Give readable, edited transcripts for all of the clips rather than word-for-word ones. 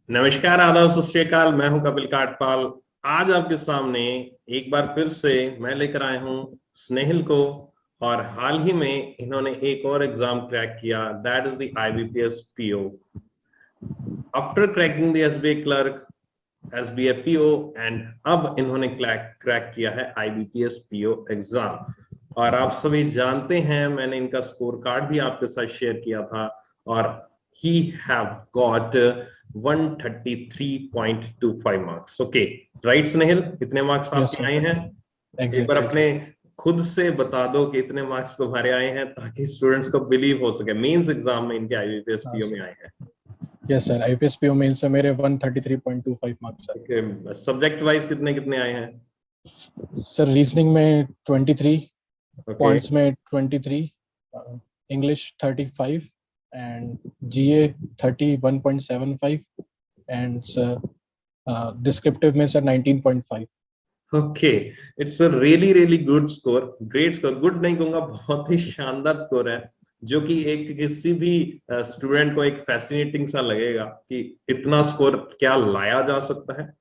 नमस्कार, आदाब, सत श्री अकाल। मैं हूं कपिल काटपाल। आज आपके सामने एक बार फिर से मैं लेकर आया हूं स्नेहिल को। और हाल ही में इन्होंने एक और एग्जाम क्रैक किया, that is the IBPS PO. After cracking the SBI clerk, SBI PO, and अब इन्होंने क्रैक किया है आईबीपीएस पीओ एग्जाम। और आप सभी जानते हैं, मैंने इनका स्कोर कार्ड भी आपके साथ शेयर किया था। और he have got 133.25 marks. Okay, right Snehil, इतने मार्क्स Yes, आपके sir. आए हैं। एक बार Exactly. अपने खुद से बता दो कि इतने मार्क्स तुम्हारे आए हैं, ताकि स्टूडेंट्स को बिलीव हो सके मेंस एग्जाम में इनके आईबीपीएस पीओ में आए हैं। Yes, sir. IPS PO mains से मेरे 133.25 marks sir. Okay, subject wise कितने कितने आए हैं? सर रीजनिंग में 23, ओके, क्वांट्स में 23, English 35 and GA 31.75 and sir descriptive में sir 19.5। Okay, it's a really really good score, great score. Good नहीं कहूंगा, बहुत ही शानदार स्कोर है, जो कि एक किसी भी स्टूडेंट को एक फैसिनेटिंग सा लगेगा कि इतना स्कोर क्या लाया जा सकता है।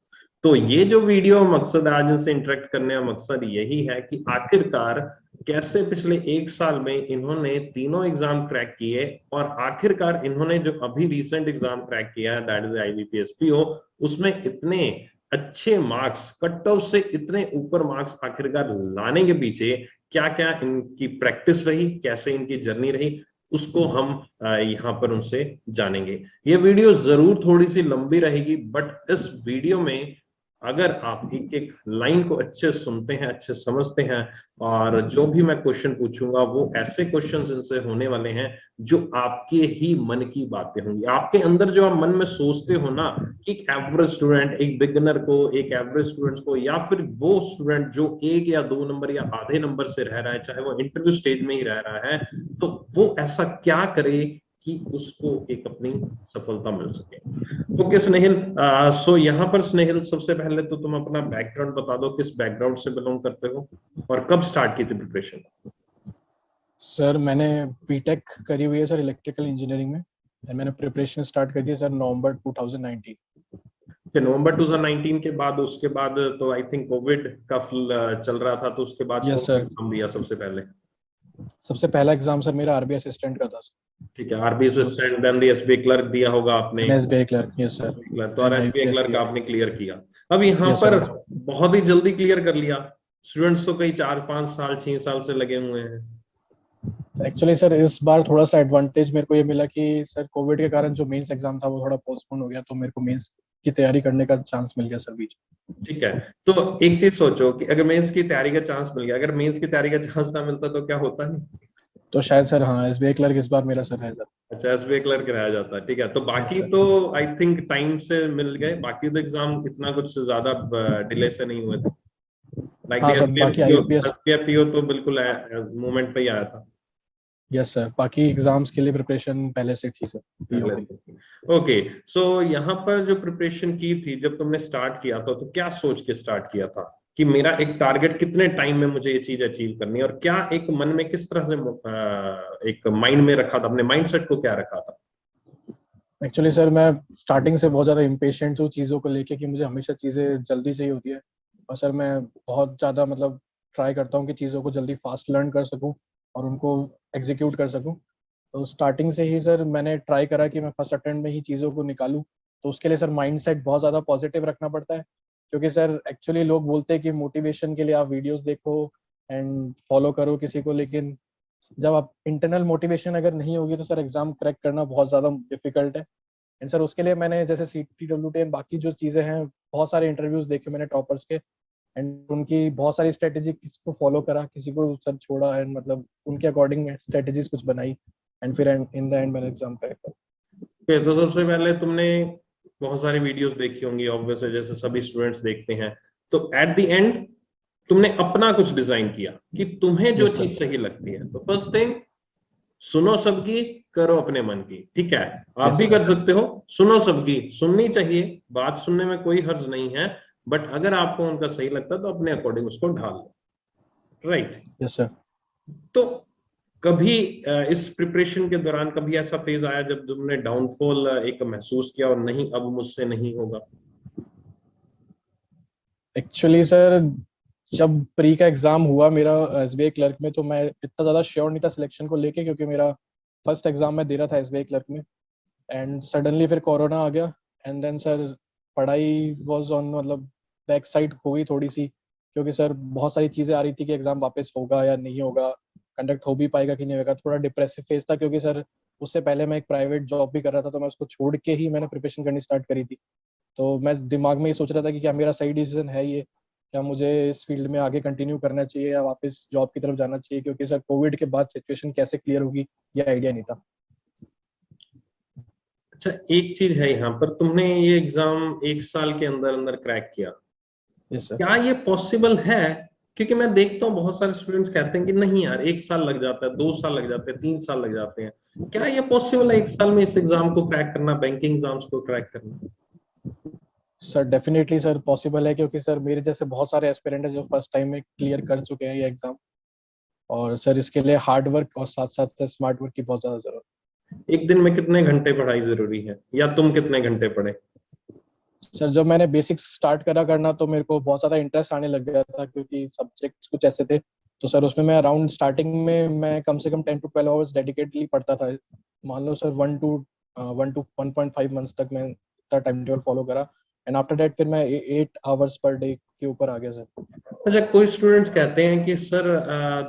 तो ये जो वीडियो मकसद आज इनसे इंटरेक्ट करने का मकसद यही है कि आखिरकार कैसे पिछले एक साल में इन्होंने तीनों एग्जाम क्रैक किए, और आखिरकार इन्होंने जो अभी रिसेंट एग्जाम क्रैक किया है, दैट इज आईबीपीएस पीओ, उसमें इतने अच्छे मार्क्स, कट ऑफ से इतने ऊपर मार्क्स आखिरकार लाने के पीछे क्या क्या इनकी प्रैक्टिस रही, कैसे इनकी जर्नी रही, उसको हम यहाँ पर उनसे जानेंगे। ये वीडियो जरूर थोड़ी सी लंबी रहेगी, बट इस वीडियो में अगर आप एक एक लाइन को अच्छे सुनते हैं, अच्छे समझते हैं, और जो भी मैं क्वेश्चन पूछूंगा वो ऐसे क्वेश्चंस इनसे होने वाले हैं जो आपके ही मन की बातें होंगी। आपके अंदर जो आप मन में सोचते हो ना, कि एक एवरेज स्टूडेंट, एक बिगिनर को, एक एवरेज स्टूडेंट को, या फिर वो स्टूडेंट जो 1 या 2 नंबर या आधे नंबर से रह रहा है, चाहे वो इंटरव्यू स्टेज में ही रह रहा है, तो वो ऐसा क्या करे कि उसको एक अपनी सफलता मिल सके। ओके स्नेहिल, सो यहाँ पर स्नेहिल, सबसे पहले तो तुम अपना बैकग्राउंड बता दो, किस बैकग्राउंड से बिलोंग करते हो और कब स्टार्ट की थी प्रिपरेशन? सर मैंने बीटेक करी हुई है सर इलेक्ट्रिकल इंजीनियरिंग में। मैंने प्रिपरेशन स्टार्ट कर दी सर नवंबर 2019। नवंबर 2019 के बाद, उसके बाद तो आई थिंक कोविड का चल रहा था, तो उसके बाद यस कौन सा सर। एग्जाम दिया सबसे पहले? सबसे पहला एग्जाम सर मेरा आरबीआई असिस्टेंट का था सर। ठीक है, आरबी असिस्टेंट, देन दी एसबीआई क्लर्क दिया होगा आपने। SBI clerk, yes sir. तो और and SBI IPS clerk PO. आपने क्लियर किया। अब यहाँ यस पर सर। बहुत ही जल्दी क्लियर कर लिया। स्टूडेंट्स तो कई 4-5 साल 6 साल से लगे हुए हैं। एक्चुअली सर इस बार थोड़ा सा एडवांटेज मेरे को ये मिला कि सर कोविड के कारण जो मेंस एग्जाम था वो थोड़ा पोस्टपोन हो गया, तो मेरे को मेंस की तैयारी करने का चांस मिल गया सर बीच। ठीक है, तो एक चीज सोचो कि अगर मेंस की तैयारी का चांस मिल गया, अगर मेंस की तैयारी का चांस ना मिलता तो क्या होता है? तो शायद सर हाँ एसबीआई क्लर्क इस बार मेरा सर रह जाता। अच्छा, एसबीआई क्लर्क रह जाता है। ठीक है, तो यस बाकी सर। तो आई थिंक टाइम से मिल गए, बाकी तो एग्जाम इतना कुछ ज्यादा डिले से नहीं हुए थे। लाइक हाँ सर एसबीआई बाकी पीओ, आईपीएस। एसबीआई पीओ तो बिल्कुल मूवमेंट पे ही आया था। यस सर, बाकी एग्जाम्स के लिए प्रिपरेशन पहले से थी सर पीओ पहले की। से। ओके, सो यहाँ पर जो प्रिपरेशन की थी, जब तुमने स्टार्ट किया था, तो क्या सोच के स्टार्ट किया था कि मेरा एक टारगेट कितने टाइम में मुझे ये चीज अचीव करनी है, और क्या एक मन में किस तरह से एक माइंड में रखा था, अपने माइंडसेट को क्या रखा था? एक्चुअली सर मैं स्टार्टिंग से बहुत ज़्यादा इम्पेशेंट हूँ चीज़ों को लेके कि मुझे हमेशा चीज़ें जल्दी चाहिए होती है। और सर मैं बहुत ज़्यादा मतलब ट्राई करता हूँ कि चीज़ों को जल्दी फास्ट लर्न कर सकूँ और उनको एग्जीक्यूट कर सकूँ। तो स्टार्टिंग से ही सर मैंने ट्राई करा कि मैं फर्स्ट अटेम्प्ट में ही चीज़ों को निकालूं। तो उसके लिए सर माइंडसेट बहुत ज़्यादा पॉजिटिव रखना पड़ता है, क्योंकि सर एक्चुअली लोग बोलते हैं कि मोटिवेशन के लिए आप वीडियोस देखो एंड फॉलो करो किसी को, लेकिन जब आप इंटरनल मोटिवेशन अगर नहीं होगी तो सर एग्जाम क्रैक करना बहुत ज़्यादा डिफिकल्ट है। एंड सर उसके लिए मैंने जैसे CTWT एंड बाकी जो चीज़ें हैं, बहुत सारे इंटरव्यूज देखे मैंने टॉपर्स के, एंड उनकी बहुत सारी स्ट्रेटेजी, किसी को फॉलो करा किसी को सर छोड़ा, एंड मतलब उनके अकॉर्डिंग स्ट्रेटेजीज कुछ बनाई, एंड फिर इन द एंड मैंने एग्जाम क्रैक कर। Okay, तो सबसे पहले तुमने बहुत सारी वीडियोस देखी होंगी ऑब्वियस है, जैसे सभी स्टूडेंट्स देखते हैं। तो एट द एंड तुमने अपना कुछ डिजाइन किया कि तुम्हें जो यस चीज सर। सही लगती है। तो फर्स्ट थिंग, सुनो सबकी, करो अपने मन की। ठीक है, आप यस भी सर। कर सकते हो। सुनो सबकी, सुननी चाहिए, बात सुनने में कोई हर्ज नहीं है, बट अगर आपको उनका सही लगता है तो अपने अकॉर्डिंग उसको ढाल लो। राइट? Yes sir. तो कभी इस प्रिपरेशन के दौरान कभी ऐसा फेज आया जब तुमने डाउनफॉल एक महसूस किया और नहीं अब मुझसे नहीं होगा? एक्चुअली सर, जब प्री का एग्जाम हुआ मेरा एसबीआई क्लर्क में, तो मैं इतना ज़्यादा श्योर नहीं था सिलेक्शन को लेके, क्योंकि मेरा फर्स्ट एग्जाम मैं दे रहा था एसबीआई क्लर्क में। एंड सडनली फिर कोरोना आ गया। एंड देन सर, पढ़ाई वाज ऑन मतलब बैक साइड हो गई थोड़ी सी, क्योंकि सर बहुत सारी चीज़ें आ रही थी कि एग्ज़ाम वापस होगा या नहीं होगा, कंडक्ट हो भी पाएगा कि नहीं होगा। थोड़ा डिप्रेसिव फेज था, क्योंकि सर उससे पहले मैं एक प्राइवेट जॉब भी कर रहा था, तो मैं उसको छोड़ के ही मैंने प्रिपरेशन करनी स्टार्ट करी थी। तो मैं दिमाग में ये सोच रहा था कि क्या मेरा सही डिसीजन है ये, क्या मुझे इस फील्ड में आगे कंटिन्यू करना चाहिए या वापस जॉब की तरफ जाना चाहिए, क्योंकि सर कोविड के बाद सिचुएशन कैसे क्लियर होगी ये आइडिया नहीं था। अच्छा, एक चीज है यहाँ पर, तुमने ये एग्जाम एक साल के अंदर अंदर क्रैक किया, यस सर। क्या ये पॉसिबल है? क्योंकि मैं देखता हूँ बहुत सारे स्टूडेंट्स कहते हैं कि नहीं यार, एक साल लग जाता है, 2 साल लग जाते हैं, 3 साल लग जाते हैं। क्या ये पॉसिबल है एक साल में इस एग्जाम को क्रैक करना, बैंकिंग एग्जाम्स को क्रैक करना? सर डेफिनेटली सर पॉसिबल है, क्योंकि सर मेरे जैसे बहुत सारे एस्पिरेंट हैं जो फर्स्ट टाइम में क्लियर कर चुके हैं ये एग्जाम। और सर इसके लिए हार्ड वर्क और साथ साथ स्मार्ट वर्क की बहुत ज्यादा जरूरत एक दिन में कितने घंटे पढ़ाई जरूरी है, या तुम कितने घंटे पढ़े? है। सर जब मैंने बेसिक्स स्टार्ट करा करना, तो मेरे को बहुत ज्यादा इंटरेस्ट आने लग गया था, क्योंकि सब्जेक्ट्स कुछ ऐसे थे। तो सर उसमें मैं अराउंड स्टार्टिंग में मैं कम से कम 10 to 12 आवर्स डेडिकेटली पढ़ता था। मान लो सर 1 to 1.5 मंथ्स तक मैं इतना टाइम टेबल फॉलो करा। एंड आफ्टर दैट फिर मैं 8 आवर्स पर डे के ऊपर आ गया सर। अच्छा, कोई स्टूडेंट्स कहते हैं कि सर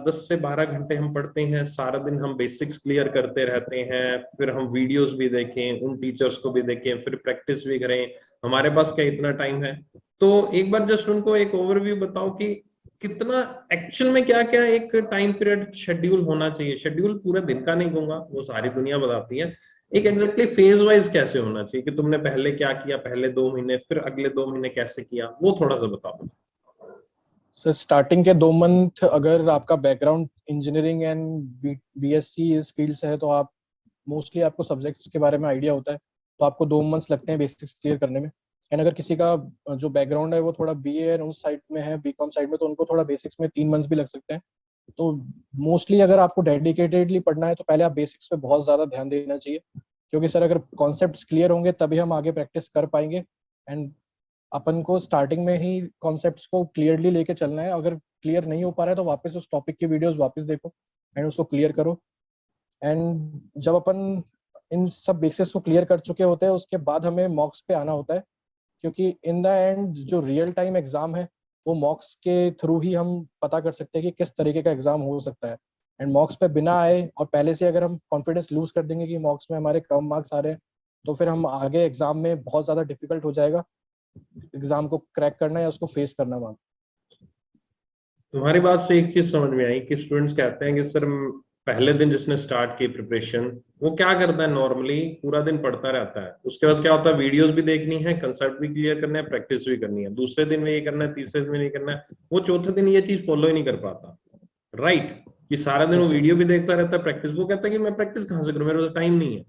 10 से 12 घंटे हम पढ़ते हैं, सारा दिन हम बेसिक्स क्लियर करते रहते हैं, फिर हम वीडियोस भी देखें, उन टीचर्स को भी देखें, फिर प्रैक्टिस भी करें, हमारे पास क्या इतना टाइम है? तो एक बार जस्ट उनको एक ओवरव्यू बताओ कि कितना एक्चुअल में क्या क्या एक टाइम पीरियड शेड्यूल होना चाहिए। शेड्यूल पूरे दिन का नहीं कहूंगा, वो सारी दुनिया बताती है। एक एग्जैक्टली फेज वाइज कैसे होना चाहिए कि तुमने पहले क्या किया, पहले 2 महीने, फिर अगले 2 महीने कैसे किया, वो थोड़ा सा बताओ। सर स्टार्टिंग के 2 मंथ अगर आपका बैकग्राउंड इंजीनियरिंग एंड बीएससी इस फील्ड से है, तो आप मोस्टली आपको सब्जेक्ट्स के बारे में आइडिया होता है, तो आपको 2 मंथ्स लगते हैं बेसिक्स क्लियर करने में। एंड अगर किसी का जो बैकग्राउंड है वो थोड़ा बीए एंड उस साइड में है, बीकॉम साइड में, तो उनको थोड़ा बेसिक्स में 3 मंथ्स भी लग सकते हैं। तो मोस्टली अगर आपको डेडिकेटेडली पढ़ना है, तो पहले आप बेसिक्स पे बहुत ज़्यादा ध्यान देना चाहिए, क्योंकि सर अगर कॉन्सेप्ट्स क्लियर होंगे तभी हम आगे प्रैक्टिस कर पाएंगे। एंड अपन को स्टार्टिंग में ही कॉन्सेप्ट्स को क्लियरली लेके चलना है। अगर क्लियर नहीं हो पा रहा है तो वापस उस टॉपिक की वीडियोस वापस देखो एंड उसको क्लियर करो। एंड जब अपन इन सब बेसिक्स को क्लियर कर चुके होते हैं, उसके बाद हमें मॉक्स पे आना होता है, क्योंकि इन द एंड जो रियल टाइम एग्जाम है वो मॉक्स के थ्रू ही हम पता कर सकते हैं कि किस तरीके का एग्जाम हो सकता है। एंड मॉक्स पे बिना आए और पहले से अगर हम कॉन्फिडेंस लूज कर देंगे कि मॉक्स में हमारे कम मार्क्स आ रहे हैं, तो फिर हम आगे एग्जाम में बहुत ज़्यादा डिफिकल्ट हो जाएगा एग्जाम को क्रैक करना या उसको फेस करना वहाँ। तुम्हारी बात से एक चीज समझ में आई कि स्टूडेंट्स कहते हैं कि सर पहले दिन जिसने स्टार्ट की प्रिपरेशन, वो क्या करता है, नॉर्मली पूरा दिन पढ़ता रहता है, उसके बाद क्या होता है, वीडियोस भी देखनी है, कंसेप्ट भी क्लियर करना है, प्रैक्टिस भी करनी है, दूसरे दिन में ये करना है, तीसरे दिन में ये करना है, वो चौथे दिन ये चीज फॉलो ही नहीं कर पाता। राइट? कि सारा दिन वो यस सर। वीडियो भी देखता रहता है, प्रैक्टिस, वो कहता है कि मैं प्रैक्टिस कहाँ से करूं, मेरे पास टाइम नहीं है।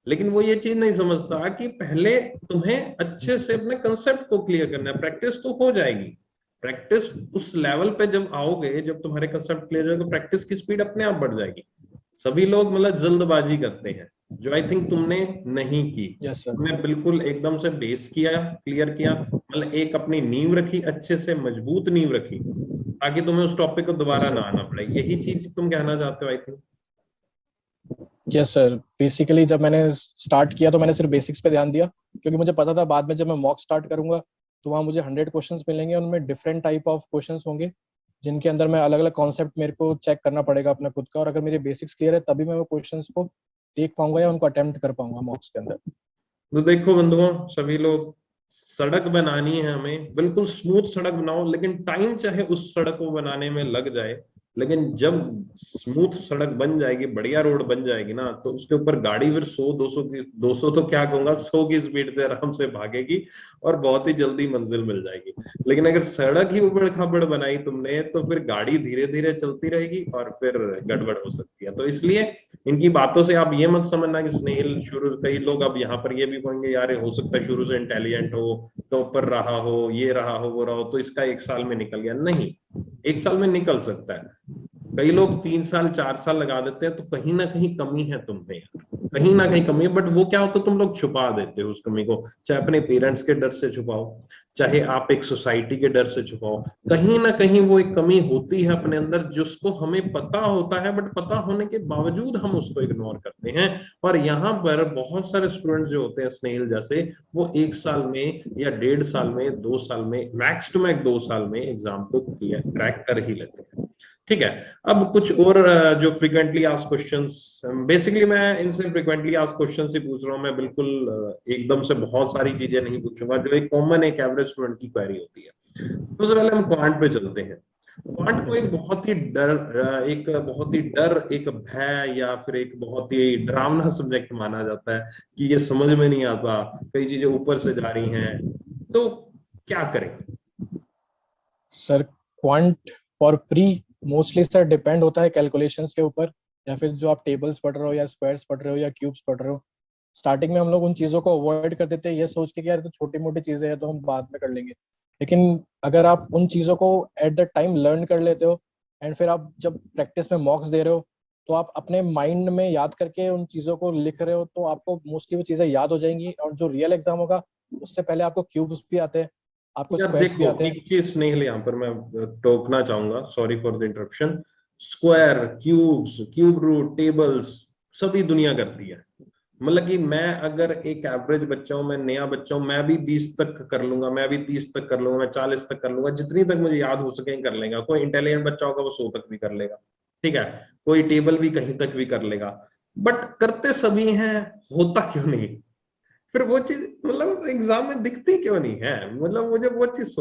लेकिन वो ये चीज नहीं समझता कि पहले तुम्हें अच्छे से अपने कंसेप्ट को क्लियर करना है, प्रैक्टिस तो हो जाएगी। प्रैक्टिस उस लेवल पे जब आओगे, जब तुम्हारे कंसेप्ट क्लियर हो जाएगा, प्रैक्टिस की स्पीड अपने आप बढ़ जाएगी। सभी लोग मतलब जल्दबाजी करते हैं, जो आई थिंक तुमने नहीं की। Yes sir. तुमने बिल्कुल एकदम से बेस किया, क्लियर किया, मतलब एक अपनी नींव रखी, अच्छे से मजबूत नींव रखी, ताकि तुम्हें उस टॉपिक को दोबारा यस ना सर। आना पड़े। यही चीज तुम कहना चाहते हो I think. Yes sir, basically जब मैंने स्टार्ट किया तो मैंने सिर्फ बेसिक्स पे ध्यान दिया, क्योंकि मुझे पता था बाद में जब मैं मॉक स्टार्ट करूंगा तो वहाँ मुझे 100 क्वेश्चंस मिलेंगे, उनमें डिफरेंट टाइप ऑफ क्वेश्चंस होंगे, जिनके अंदर मैं अलग अलग कॉन्सेप्ट मेरे को चेक करना पड़ेगा अपना खुद का। और अगर मेरे बेसिक्स क्लियर है तभी मैं वो क्वेश्चंस को देख पाऊंगा या उनको अटेम्प्ट कर पाऊंगा मॉक्स के अंदर। तो देखो बंधुओं, सभी लोग, सड़क बनानी है हमें, बिल्कुल स्मूथ सड़क बनाओ, लेकिन टाइम चाहे उस सड़क को बनाने में लग जाए, लेकिन जब स्मूथ सड़क बन जाएगी, बढ़िया रोड बन जाएगी ना, तो उसके ऊपर गाड़ी फिर 100 200 की, 200 तो क्या कहूंगा, 100 की स्पीड से आराम से भागेगी और बहुत ही जल्दी मंजिल मिल जाएगी। लेकिन अगर सड़क ही उबड़ खाबड़ बनाई तुमने, तो फिर गाड़ी धीरे धीरे चलती रहेगी और फिर गड़बड़ हो सकती है। तो इसलिए इनकी बातों से आप ये मत समझना कि स्नेहिल शुरू, कई लोग अब यहाँ पर ये भी कहेंगे यार हो सकता है शुरू से इंटेलिजेंट हो, टॉपर रहा हो, ये रहा हो, वो रहा हो, तो इसका एक साल में निकल गया। नहीं, एक साल में निकल सकता है। कई लोग 3 साल 4 साल लगा देते हैं, तो कहीं ना कहीं कमी है तुम में यार, कहीं ना कहीं कमी है। बट वो क्या होता है, तुम लोग छुपा देते हो उस कमी को, चाहे अपने पेरेंट्स के डर से छुपाओ, चाहे आप एक सोसाइटी के डर से छुपाओ, कहीं ना कहीं वो एक कमी होती है अपने अंदर जिसको हमें पता होता है, बट पता होने के बावजूद हम उसको इग्नोर करते हैं। और यहाँ पर बहुत सारे स्टूडेंट्स जो होते हैं स्नेहिल जैसे, वो 1 साल में या 1.5 साल में 2 साल में मैक्स टू मैक्स 2 साल में एग्जाम को क्रैक कर ही लेते हैं। ठीक है। अब कुछ और जो फ्रिक्वेंटली आस्क्ड क्वेश्चंस, बेसिकली मैं इनसे फ्रिक्वेंटली आस्क्ड क्वेश्चंस ही पूछ रहा हूँ, मैं बिल्कुल एकदम से बहुत सारी चीजें नहीं पूछूंगा, जो एक कॉमन एक एवरेज स्टूडेंट की क्वेरी होती है। सबसे पहले हम क्वांट पे चलते हैं। क्वांट को एक बहुत ही डर, एक भय, या फिर एक बहुत ही डरावना सब्जेक्ट माना जाता है कि ये समझ में नहीं आता, कई चीजें ऊपर से जा रही हैं, तो क्या करें? Sir quant for pre mostly sir depend होता है कैलकुलेशंस के ऊपर, या फिर जो आप टेबल्स पढ़ रहे हो या स्क्वायर्स पढ़ रहे हो या क्यूब्स पढ़ रहे हो। स्टार्टिंग में हम लोग उन चीज़ों को अवॉइड कर देते हैं ये सोच के कि यार तो छोटी मोटी चीज़ें हैं तो हम बाद में कर लेंगे। लेकिन अगर आप उन चीज़ों को एट द टाइम लर्न कर लेते हो एंड फिर आप जब प्रैक्टिस में मॉक्स दे रहे हो तो आप अपने माइंड में याद करके उन चीज़ों को लिख रहे हो, तो आपको मोस्टली वो चीज़ें याद हो जाएंगी। और जो रियल एग्जाम होगा उससे पहले आपको क्यूब्स भी आते हैं, आपको यार स्क्वायर्स भी देखो, आते हैं। एक चीज स्नेहल यहाँ पर मैं टोकना चाहूंगा, sorry for the interruption. Square, cubes, cube root, tables सभी दुनिया करती है। मतलब कि मैं अगर एक एवरेज बच्चा हूं, मैं नया बच्चा हूं, मैं भी 20 तक कर लूंगा, मैं भी 30 तक कर लूंगा, मैं 40 तक कर लूंगा, जितनी तक मुझे याद हो सके कर लेगा। कोई इंटेलिजेंट बच्चा होगा वो 100 तक भी कर लेगा, ठीक है। कोई टेबल भी कहीं तक भी कर लेगा। बट करते सभी हैं, होता क्यों नहीं? फिर वो चीज मतलब एग्जाम में दिखती क्यों नहीं है? मतलब मुझे वो चीज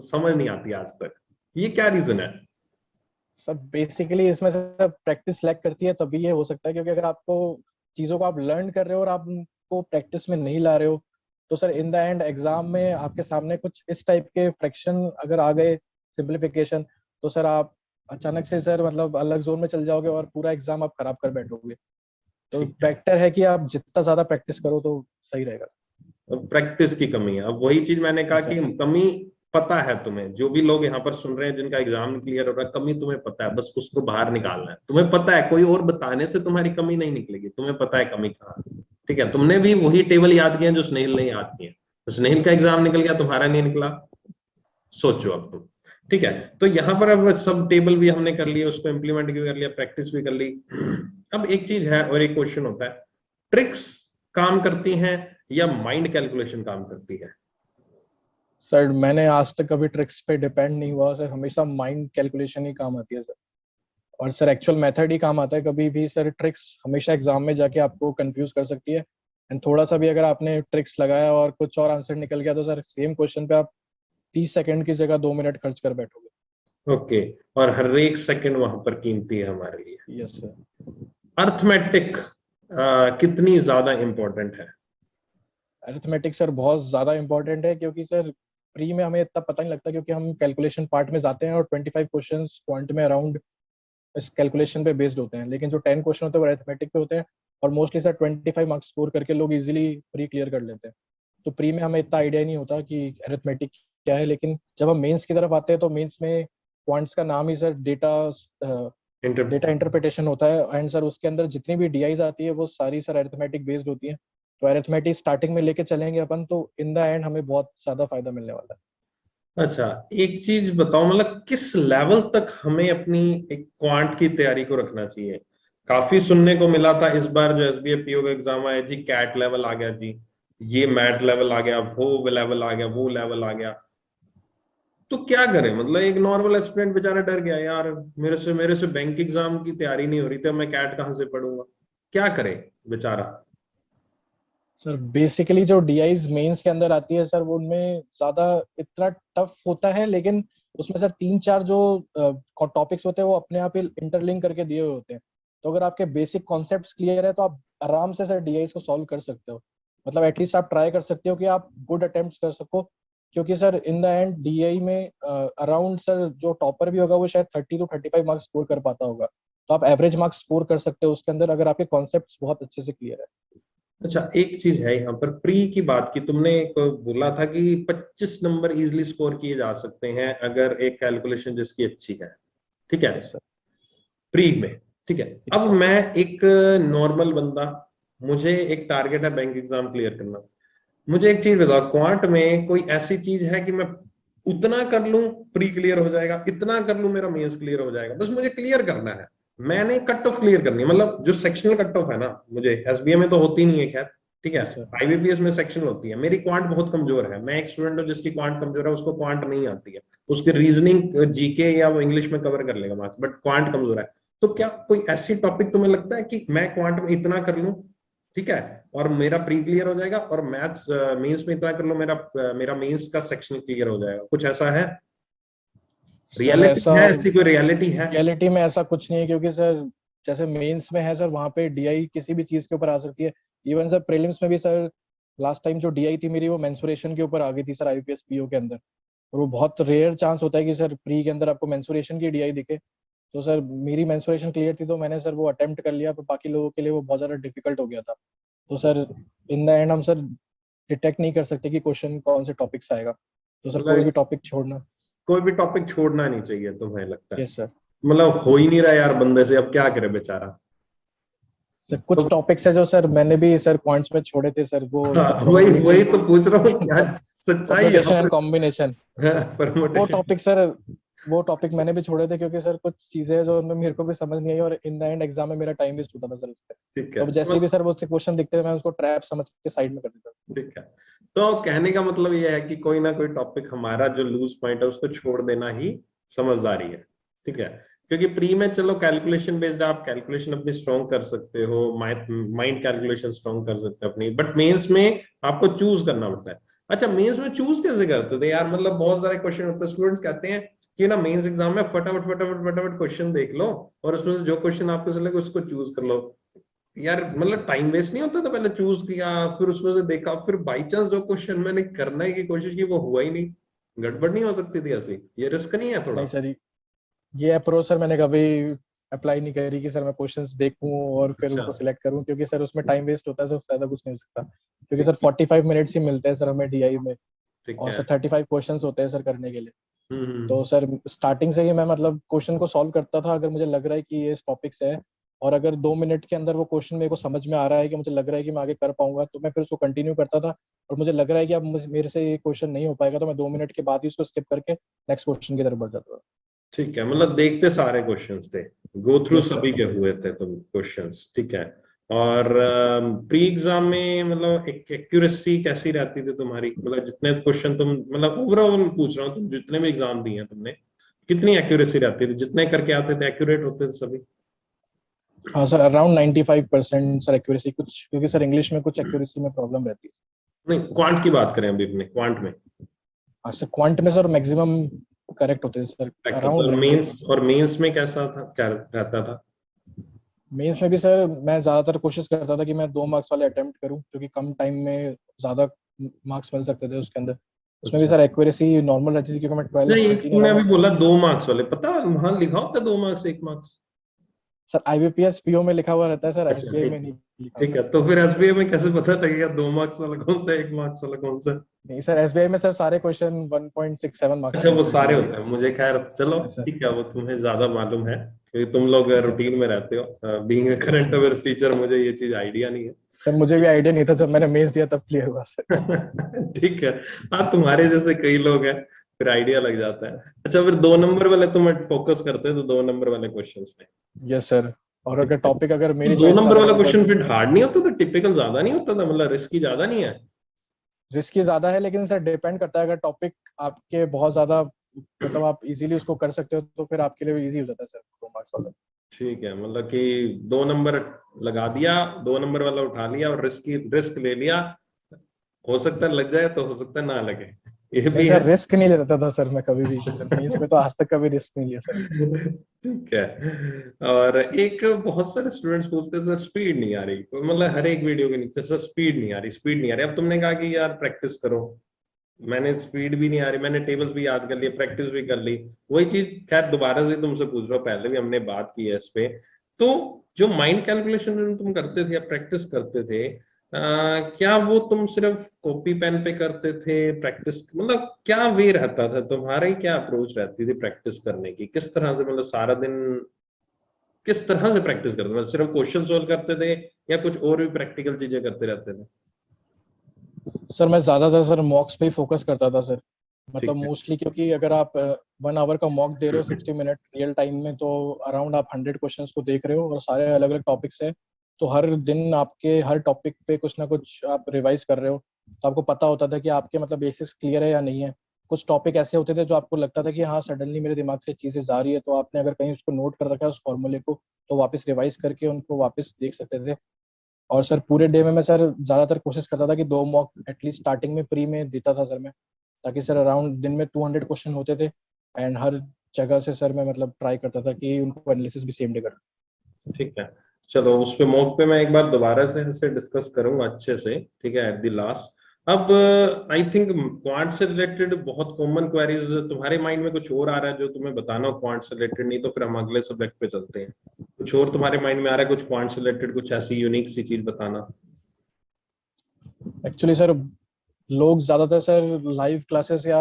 समझ नहीं आती आज तक, ये क्या रीजन है? सर बेसिकली इसमें से प्रैक्टिस लैक करती है, तभी ये हो सकता है क्योंकि अगर आपको चीज़ों को आप लर्न कर रहे हो और आप उनको प्रैक्टिस में नहीं ला रहे हो, तो sir in the and exam में आपके सामने कुछ इस टाइप के फ्रैक्शन अगर आ गए, सिंप्लीफिकेशन, तो सर आप अचानक से सर मतलब अलग जोन में चल जाओगे और पूरा एग्जाम आप खराब कर बैठोगे। तो ठीक है। बेटर है कि आप जितना ज्यादा प्रैक्टिस करो तो सही रहेगा। प्रैक्टिस की कमी है, अब वही चीज मैंने कहा अच्छा। कि कमी पता है तुम्हें, जो भी लोग यहाँ पर सुन रहे हैं जिनका एग्जाम क्लियर हो रहा है, कमी तुम्हें पता है, बस उसको बाहर निकालना है। तुम्हें पता है, कोई और बताने से तुम्हारी कमी नहीं निकलेगी, तुम्हें पता है कमी कहाँ है। ठीक है, तुमने भी वही टेबल याद किए जो स्नेहिल ने याद किए, तो स्नेहिल का एग्जाम निकल गया, तुम्हारा नहीं निकला। सोचो अब तुम। ठीक है, तो यहाँ पर अब सब टेबल भी हमने कर लिए, उसको इम्प्लीमेंट भी कर लिया, प्रैक्टिस भी कर ली। अब एक चीज है और एक क्वेश्चन होता है, ट्रिक्स काम करती हैं या माइंड कैलकुलेशन काम करती है? सर मैंने आज तक कभी ट्रिक्स पे डिपेंड नहीं हुआ सर, हमेशा माइंड कैलकुलेशन ही काम आती है सर। और सर एक्चुअल मेथड ही काम आता है, कभी भी सर ट्रिक्स हमेशा एग्जाम में जाके आपको कंफ्यूज कर सकती है। एंड थोड़ा सा भी अगर आपने ट्रिक्स लगाया और कुछ और आंसर निकल गया तो सर सेम क्वेश्चन पे आप 30 सेकंड की जगह 2 मिनट खर्च कर बैठोगे। ओके। और हर एक सेकंड वहां पर कीमती है हमारे लिए। Yes sir. अर्थमेटिक कितनी ज्यादा इंपॉर्टेंट है? अरिथमेटिक सर बहुत ज़्यादा इंपॉर्टेंट है, क्योंकि सर प्री में हमें इतना पता नहीं लगता क्योंकि हम कैलकुलेशन पार्ट में जाते हैं और 25 क्वेश्चंस क्वांट में अराउंड इस कैलकुलेशन पे बेस्ड होते हैं, लेकिन जो 10 क्वेश्चन होते हैं वो अरिथमेटिक पे होते हैं। और मोस्टली सर 25 मार्क्स स्कोर करके लोग इजीली प्री क्लियर कर लेते हैं। तो प्री में हमें इतना आइडिया नहीं होता कि अरिथमेटिक क्या है, लेकिन जब हम मेंस की तरफ आते हैं तो मेंस में क्वांट्स का नाम ही sir data inter data interpretation होता है। एंड सर उसके अंदर जितनी भी डीआईज आती है वो सारी सर अरिथमेटिक बेस्ड होती है। तो अरिथमेटिक स्टार्टिंग में लेके चलेंगे अपन तो इन द एंड हमें बहुत ज्यादा फायदा मिलने वाला है। अच्छा, एक चीज बताओ, मतलब किस लेवल तक हमें अपनी एक क्वांट की तैयारी को रखना चाहिए? काफी सुनने को मिला था इस बार जो एसबीआई पीओ का एग्जाम आया जी, कैट लेवल आ गया जी, ये मैट लेवल आ गया, वो लेवल आ गया, वो लेवल आ गया। तो क्या करें? मतलब एक नॉर्मल स्टूडेंट बेचारा डर गया यार, मेरे से बैंक एग्जाम की तैयारी नहीं हो रही थी, मैं कैट कहाँ से पढ़ूंगा? क्या करे बेचारा? सर बेसिकली जो डीआईज मेंस के अंदर आती है सर वो उनमें ज्यादा इतना टफ होता है, लेकिन उसमें सर 3-4 जो टॉपिक्स होते हैं वो अपने आप ही इंटरलिंक करके दिए हुए होते हैं। तो अगर आपके बेसिक कॉन्सेप्ट्स क्लियर है तो आप आराम से सर डीआईज को सॉल्व कर सकते हो। मतलब एटलीस्ट आप ट्राई कर सकते हो कि आप गुड अटेम्प्ट्स कर सको, क्योंकि sir in the and DI में अराउंड सर जो टॉपर भी होगा वो शायद 30 to 35 मार्क्स स्कोर कर पाता होगा। तो आप एवरेज मार्क्स स्कोर कर सकते हो उसके अंदर अगर आपके कॉन्सेप्ट्स बहुत अच्छे से क्लियर है। अच्छा, एक चीज है यहाँ पर, प्री की बात की तुमने, एक बोला था कि 25 नंबर इजीली स्कोर किए जा सकते हैं अगर एक कैलकुलेशन जिसकी अच्छी है। ठीक है। Yes sir. प्री में, ठीक है। अब sir. मैं एक नॉर्मल बंदा, मुझे एक टारगेट है बैंक एग्जाम क्लियर करना, मुझे एक चीज बताओ, क्वांट में कोई ऐसी चीज है कि मैं उतना कर लूं प्री क्लियर हो जाएगा, इतना कर लूं मेरा मेंस क्लियर हो जाएगा? बस मुझे क्लियर करना है, मैंने कट ऑफ क्लियर करनी है, मतलब जो सेक्शनल कट ऑफ है ना, मुझे एसबीए में तो होती नहीं है खैर, ठीक है, Yes, sir. आईबीपीएस में सेक्शनल होती है। मेरी क्वांट बहुत कमजोर है, मैं एक स्टूडेंट हूँ जिसकी क्वांट कमजोर है, उसको क्वांट नहीं आती है, उसकी रीजनिंग जीके या वो इंग्लिश में कवर कर लेगा मार्क्स, बट क्वांट कमजोर है। तो क्या कोई ऐसी टॉपिक तुम्हें लगता है कि मैं क्वांट में इतना कर लूं, ठीक है, और मेरा प्री क्लियर हो जाएगा, और मैथ्स मेंस में इतना कर लो, मेरा मेंस का सेक्शन क्लियर हो जाएगा? कुछ ऐसा है? सर रियलिटी ऐसा है, ऐसी कोई रियलिटी है? रियलिटी में ऐसा कुछ नहीं है, क्योंकि सर जैसे मेंस में है सर, वहाँ पे डीआई किसी भी चीज के ऊपर आ सकती है। इवन सर प्रीलिम्स में भी सर, लास्ट टाइम जो डीआई थी मेरी, वो मेंसुरेशन के ऊपर आ गई थी सर, आईपीएस पीओ के अंदर। और वो बहुत रेयर चांस होता है कि सर प्री के अंदर आपको मेंसुरेशन की डीआई दिखे। तो सर मेरी मेंसुरेशन क्लियर थी, तो मैंने सर वो अटेम्प्ट कर लिया, पर बाकी लोगों के लिए वो बहुत ज्यादा डिफिकल्ट हो गया था। तो सर इन द एंड हम सर डिटेक्ट नहीं कर सकते कि क्वेश्चन कौन से टॉपिक से आएगा। तो सर कोई मतलब भी टॉपिक छोड़ना। कोई भी टॉपिक छोड़ना नहीं चाहिए तुम्हें लगता है? Yes sir. मतलब हो ही नहीं रहा यार बंदे से, अब क्या करे बेचारा। सर तो कुछ टॉपिक्स है जो सर मैंने भी सर पॉइंट्स में छोड़े थे सर, वो हाँ, सर वही प्रोबेबिलिटी, वही तो पूछ रहा हूँ, क्या सच्चाई परम्यूटेशन यहाँ एंड पर? कॉम्बिनेशन, वो परमुटेशन। टॉपिक सर, वो टॉपिक मैंने भी छोड़े थे, क्योंकि सर कुछ चीजें हैं जो उनमें मेरे को भी समझ नहीं आई, और इन द एंड एग्जाम में मेरा टाइम वेस्ट होता था सर उस पर। ठीक तो है, अब जैसे भी सर वो क्वेश्चन दिखते थे, मैं उसको ट्रैप समझ के साइड में कर देता था। ठीक है। तो कहने का मतलब ये है कि कोई ना कोई टॉपिक हमारा जो लूज पॉइंट है उसको छोड़ देना ही समझदारी है, ठीक है। क्योंकि प्री में चलो कैलकुलेशन बेस्ड, आप कैलकुलेशन अपनी स्ट्रॉन्ग कर सकते हो, माइंड कैलकुलेशन स्ट्रॉन्ग कर सकते हो अपनी, बट मेंस में आपको चूज करना पड़ता है। अच्छा, मेंस में चूज कैसे करते थे यार? मतलब बहुत सारे क्वेश्चन होते हैं, स्टूडेंट्स कहते हैं कि ना मेंस एग्जाम में फटाफट फटाफट फटाफट क्वेश्चन देख लो, और उसमें से जो क्वेश्चन आपको सही लगे उसको चूज कर लो। यार मतलब टाइम वेस्ट नहीं होता था? पहले चूज किया, फिर उसमें से देखा, फिर बाई चांस जो क्वेश्चन मैंने करने की कोशिश की वो हुआ ही नहीं, गड़बड़ नहीं हो सकती थी ऐसी? ये रिस्क नहीं है नहीं थोड़ा? सर, ये अप्रोच सर मैंने कभी अप्लाई नहीं करी कि सर मैं क्वेश्चंस देखूं और फिर अच्छा, उनको सिलेक्ट करूं, क्योंकि सर उसमें टाइम वेस्ट होता है, सर ज्यादा कुछ नहीं हो सकता। क्योंकि ठीक सर 45 मिनट्स ही मिलते हैं सर हमें डीआई में, ठीक और है। सर 35 क्वेश्चंस होते हैं सर करने के लिए। तो हम्म। सर स्टार्टिंग से ही मैं मतलब क्वेश्चन को सॉल्व करता था, अगर मुझे लग रहा है कि ये इस टॉपिक से है, और अगर 2 मिनट के अंदर वो क्वेश्चन मेरे को समझ में आ रहा है कि मुझे लग रहा है कि मैं आगे कर पाऊंगा, तो मैं फिर उसको कंटिन्यू करता था। और मुझे लग रहा है कि अब मेरे से ये क्वेश्चन नहीं हो पाएगा, तो मैं 2 मिनट के बाद ही उसको स्किप करके नेक्स्ट क्वेश्चन की तरफ बढ़ जाता था। ठीक है, मतलब देखते सारे क्वेश्चंस थे, गो थ्रू यस सर। सभी के हुए थे तुम क्वेश्चंस, ठीक है। और प्री एग्जाम में मतलब एक एक्यूरेसी कैसी रहती थी तुम्हारी? मतलब जितने क्वेश्चन तुम, मतलब ओवरऑल पूछ रहा हूँ, तुम जितने भी एग्जाम दिए हैं तुमने, कितनी एक्यूरेसी रहती थी? जितने करके आते थे एक्यूरेट होते थे सभी? हाँ सर, अराउंड 95% सर एक्यूरेसी, कुछ क्योंकि सर इंग्लिश में कुछ एक्यूरेसी में प्रॉब्लम रहती है। नहीं, क्वांट की बात करें अभी अपने, क्वांट में हाँ सर, क्वांट में सर मैक्सिमम करेक्ट होते हैं सर, करेक्ट होता है, अराउंड और मेंस, 100%। और मेंस में कैसा था, क्या रहता था? मेंस में भी सर मैं ज्यादातर कोशिश करता था कि मैं 2 मार्क्स वाले अटेम्प्ट करूं, क्योंकि कम टाइम में ज्यादा मार्क्स मिल सकते थे उसके अंदर। उसमें भी अच्छा, सर एक्यूरेसी नॉर्मल रहती थी, क्योंकि मैं 12 नहीं, एक 13 तुमने अभी अराउंड। बोला 2 मार्क्स वाले, पता वहां लिखा होता है 2 marks 1 marks? Sir IBPS PO में लिखा हुआ रहता है सर, अच्छा, एसबीआई नहीं, में नहीं लिखा ठीक होता। है, तो फिर एसबीआई में कैसे पता लगेगा 2 मार्क्स वाला कौन सा, 1 मार्क्स वाला कौन सा? नहीं सर, एसबीआई में सर सारे क्वेश्चन 1.67 मार्क्स अच्छा, के वो होते सारे हैं। होते हैं, मुझे खैर चलो यस सर। ठीक है, वो तुम्हें ज्यादा मालूम है क्योंकि तुम लोग यस सर। रूटीन में रहते हो, being a current affairs teacher मुझे ये चीज आइडिया नहीं सर मुझे भी आइडिया नहीं था, जब मैंने मेंस दिया तब क्लियर हुआ सर। है। ठीक है, हाँ, तुम्हारे जैसे कई लोग हैं, फिर आइडिया लग जाता है। अच्छा, फिर 2 नंबर वाले तुम फोकस करते हो तो 2 नंबर वाले क्वेश्चंस में, यस सर। और ठीक अगर है। टॉपिक अगर तो मेरी दो चॉइस का नंबर लग वाला रहा है सर, क्वेश्चन फिर हार्ड नहीं होता था? टिपिकल ज्यादा नहीं होता था? मतलब रिस्की ज्यादा नहीं है? रिस्की ज्यादा है, लेकिन सर डिपेंड करता है, अगर टॉपिक आपके बहुत ज्यादा मतलब आप इजीली उसको कर सकते हो, तो फिर आपके लिए भी इजी हो जाता है सर 2 मार्क्स वाला। ठीक है, मतलब कि 2 नंबर लगा दिया, 2 नंबर वाला उठा लिया और रिस्क ले लिया, हो सकता है लग जाए तो हो सकता है ना लगे, ये नहीं भी है। सर, रिस्क नहीं लेता था सर मैं कभी भी, सर मेंस में तो आज तक कभी रिस्क नहीं लिया सर। ठीक है। और एक बहुत सारे स्टूडेंट्स पूछते हैं सर स्पीड नहीं आ रही, तो मतलब हर एक वीडियो के नीचे सर स्पीड नहीं आ रही, स्पीड नहीं आ रही। अब तुमने कहा कि यार प्रैक्टिस करो, मैंने स्पीड भी नहीं आ रही, मैंने टेबल्स भी याद कर लिए, प्रैक्टिस भी कर ली, वही चीज खैर दोबारा से तुमसे पूछ रहा हूँ, पहले भी हमने बात की है इस पे। तो जो माइंड कैलकुलेशन तुम करते थे या प्रैक्टिस करते थे, क्या वो तुम सिर्फ कॉपी पेन पे करते थे प्रैक्टिस? मतलब क्या वे रहता था तुम्हारा, ही क्या अप्रोच रहती थी प्रैक्टिस करने की? किस तरह से, मतलब सारा दिन किस तरह से प्रैक्टिस करते थे? मतलब सिर्फ क्वेश्चन सोल्व करते थे या कुछ और भी प्रैक्टिकल चीजें करते रहते थे? सर मैं ज्यादातर सर मॉक्स पे ही फोकस करता था सर, मतलब ठीक है। मोस्टली, क्योंकि अगर आप 1 आवर का मॉक दे रहे हो 60 मिनट रियल टाइम में, तो अराउंड आप 100 क्वेश्चंस को देख रहे हो और सारे अलग अलग टॉपिक्स है। तो हर दिन आपके हर टॉपिक पे कुछ ना कुछ आप रिवाइज कर रहे हो, तो आपको पता होता था कि आपके मतलब बेसिक्स क्लियर है या नहीं है। कुछ टॉपिक ऐसे होते थे जो आपको लगता था कि हाँ सडनली मेरे दिमाग से चीज़ें जा रही है, तो आपने अगर कहीं उसको नोट कर रखा है उस फॉर्मूले को, तो वापस रिवाइज करके उनको वापस देख सकते थे। और सर पूरे डे में मैं सर ज़्यादातर कोशिश करता था कि 2 मॉक एटलीस्ट स्टार्टिंग में प्री में देता था सर मैं, ताकि सर अराउंड दिन में 200 क्वेश्चन होते थे। एंड हर जगह से सर मैं मतलब ट्राई करता था कि उनको एनालिसिस भी सेम डे कर। ठीक है, चलो उस पे मॉक पे मैं एक बार दोबारा से डिस्कस करूंगा अच्छे से, ठीक है, एट द लास्ट। अब आई थिंक क्वांट से रिलेटेड बहुत कॉमन क्वेरीज तुम्हारे माइंड में कुछ और आ रहा है जो तुम्हें बताना हो क्वांट से रिलेटेड, नहीं तो फिर हम अगले सब्जेक्ट पे चलते हैं। कुछ और तुम्हारे माइंड में आ रहा है कुछ क्वांट से रिलेटेड, कुछ ऐसी यूनिक सी चीज बताना। एक्चुअली सर लोग ज़्यादातर सर लाइव क्लासेस या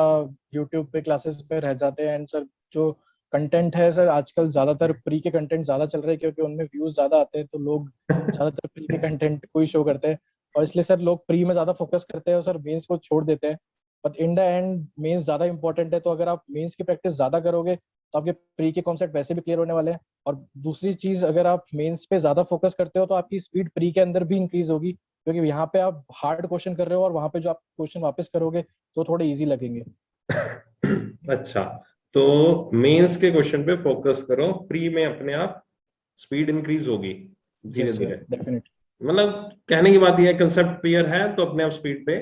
यूट्यूब पे क्लासेस पे रह जाते हैं। एंड सर जो कंटेंट है सर आजकल ज़्यादातर प्री के कंटेंट ज़्यादा चल रहे हैं, क्योंकि उनमें व्यूज़ ज़्यादा आते हैं, तो लोग ज़्यादातर प्री के कंटेंट को ही शो करते हैं। और इसलिए सर लोग प्री में ज़्यादा फोकस करते हैं और सर मेंस को छोड़ देते हैं। But in the end mains ज़्यादा इंपॉर्टेंट है, तो अगर आप मेंस की प्रैक्टिस ज़्यादा करोगे तो आपके प्री के कॉन्सेप्ट वैसे भी क्लियर होने वाले हैं। और दूसरी चीज़, अगर आप मेंस पे ज़्यादा फोकस करते हो तो आपकी स्पीड प्री के अंदर भी इंक्रीज होगी, क्योंकि यहाँ पे आप हार्ड क्वेश्चन कर रहे हो और वहां पे जो आप क्वेश्चन वापस करोगे तो थोड़े इजी लगेंगे। अच्छा, तो मेंस के क्वेश्चन पे फोकस करो, प्री में अपने आप स्पीड इंक्रीज होगी धीरे यस सर, धीरे। डेफिनेटली। मतलब कहने की बात यह है कंसेप्ट क्लियर है तो अपने आप स्पीड पे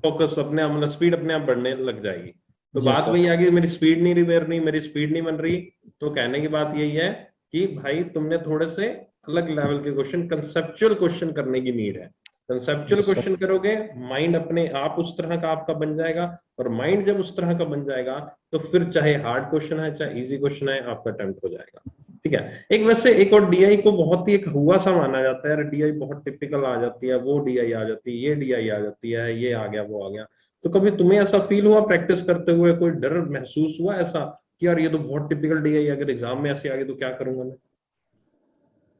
फोकस, अपने आप मतलब स्पीड अपने आप बढ़ने लग जाएगी। तो यस बात सर। वही आ गई, मेरी स्पीड नहीं रिपेयर नहीं, मेरी स्पीड नहीं बन रही। तो कहने की बात यही है कि भाई तुमने थोड़े से अलग लेवल के क्वेश्चन, कंसेप्चुअल क्वेश्चन करने की नीड है। Conceptual yes sir. क्वेश्चन करोगे, माइंड अपने आप उस तरह का आपका बन जाएगा। और माइंड जब उस तरह का बन जाएगा तो फिर चाहे हार्ड क्वेश्चन है चाहे इजी क्वेश्चन है आपका अटेम्प्ट हो जाएगा। ठीक है, एक वैसे एक और डीआई को बहुत ही एक हुआ सा माना जाता है, डीआई बहुत टिपिकल आ जाती है, वो डीआई आ जाती है, ये डीआई आ जाती है, ये आ गया वो आ गया। तो कभी तुम्हें ऐसा फील हुआ प्रैक्टिस करते हुए, कोई डर महसूस हुआ ऐसा कि यार ये तो बहुत टिपिकल डीआई, अगर एग्जाम में ऐसे आ गए तो क्या करूंगा मैं?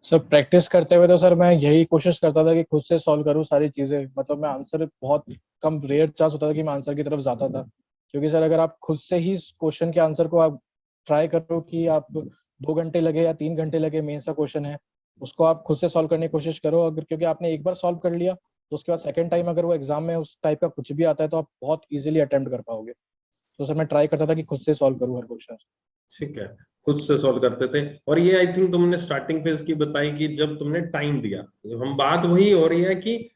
सर प्रैक्टिस करते हुए तो सर मैं यही कोशिश करता था कि खुद से सॉल्व करूँ सारी चीजें, मतलब मैं आंसर बहुत कम, रेयर चांस होता था कि मैं आंसर की तरफ जाता था। क्योंकि सर अगर आप खुद से ही क्वेश्चन के आंसर को आप ट्राई करो कि आप 2 घंटे लगे या 3 घंटे लगे, मेन सा क्वेश्चन है उसको आप खुद से सॉल्व करने की कोशिश करो। अगर क्योंकि आपने एक बार सॉल्व कर लिया तो उसके बाद सेकंड टाइम अगर वो एग्जाम में उस टाइप का कुछ भी आता है तो आप बहुत इजीली अटेम्प्ट कर पाओगे। तो सर मैं ट्राई करता था कि खुद से सॉल्व करूँ हर क्वेश्चन। ठीक है, खुद से सॉल्व करते थे। और ये आई थिंक तुमने स्टार्टिंग फेज की बताई कि जब तुमने टाइम दिया, हम बात वही हो रही है कि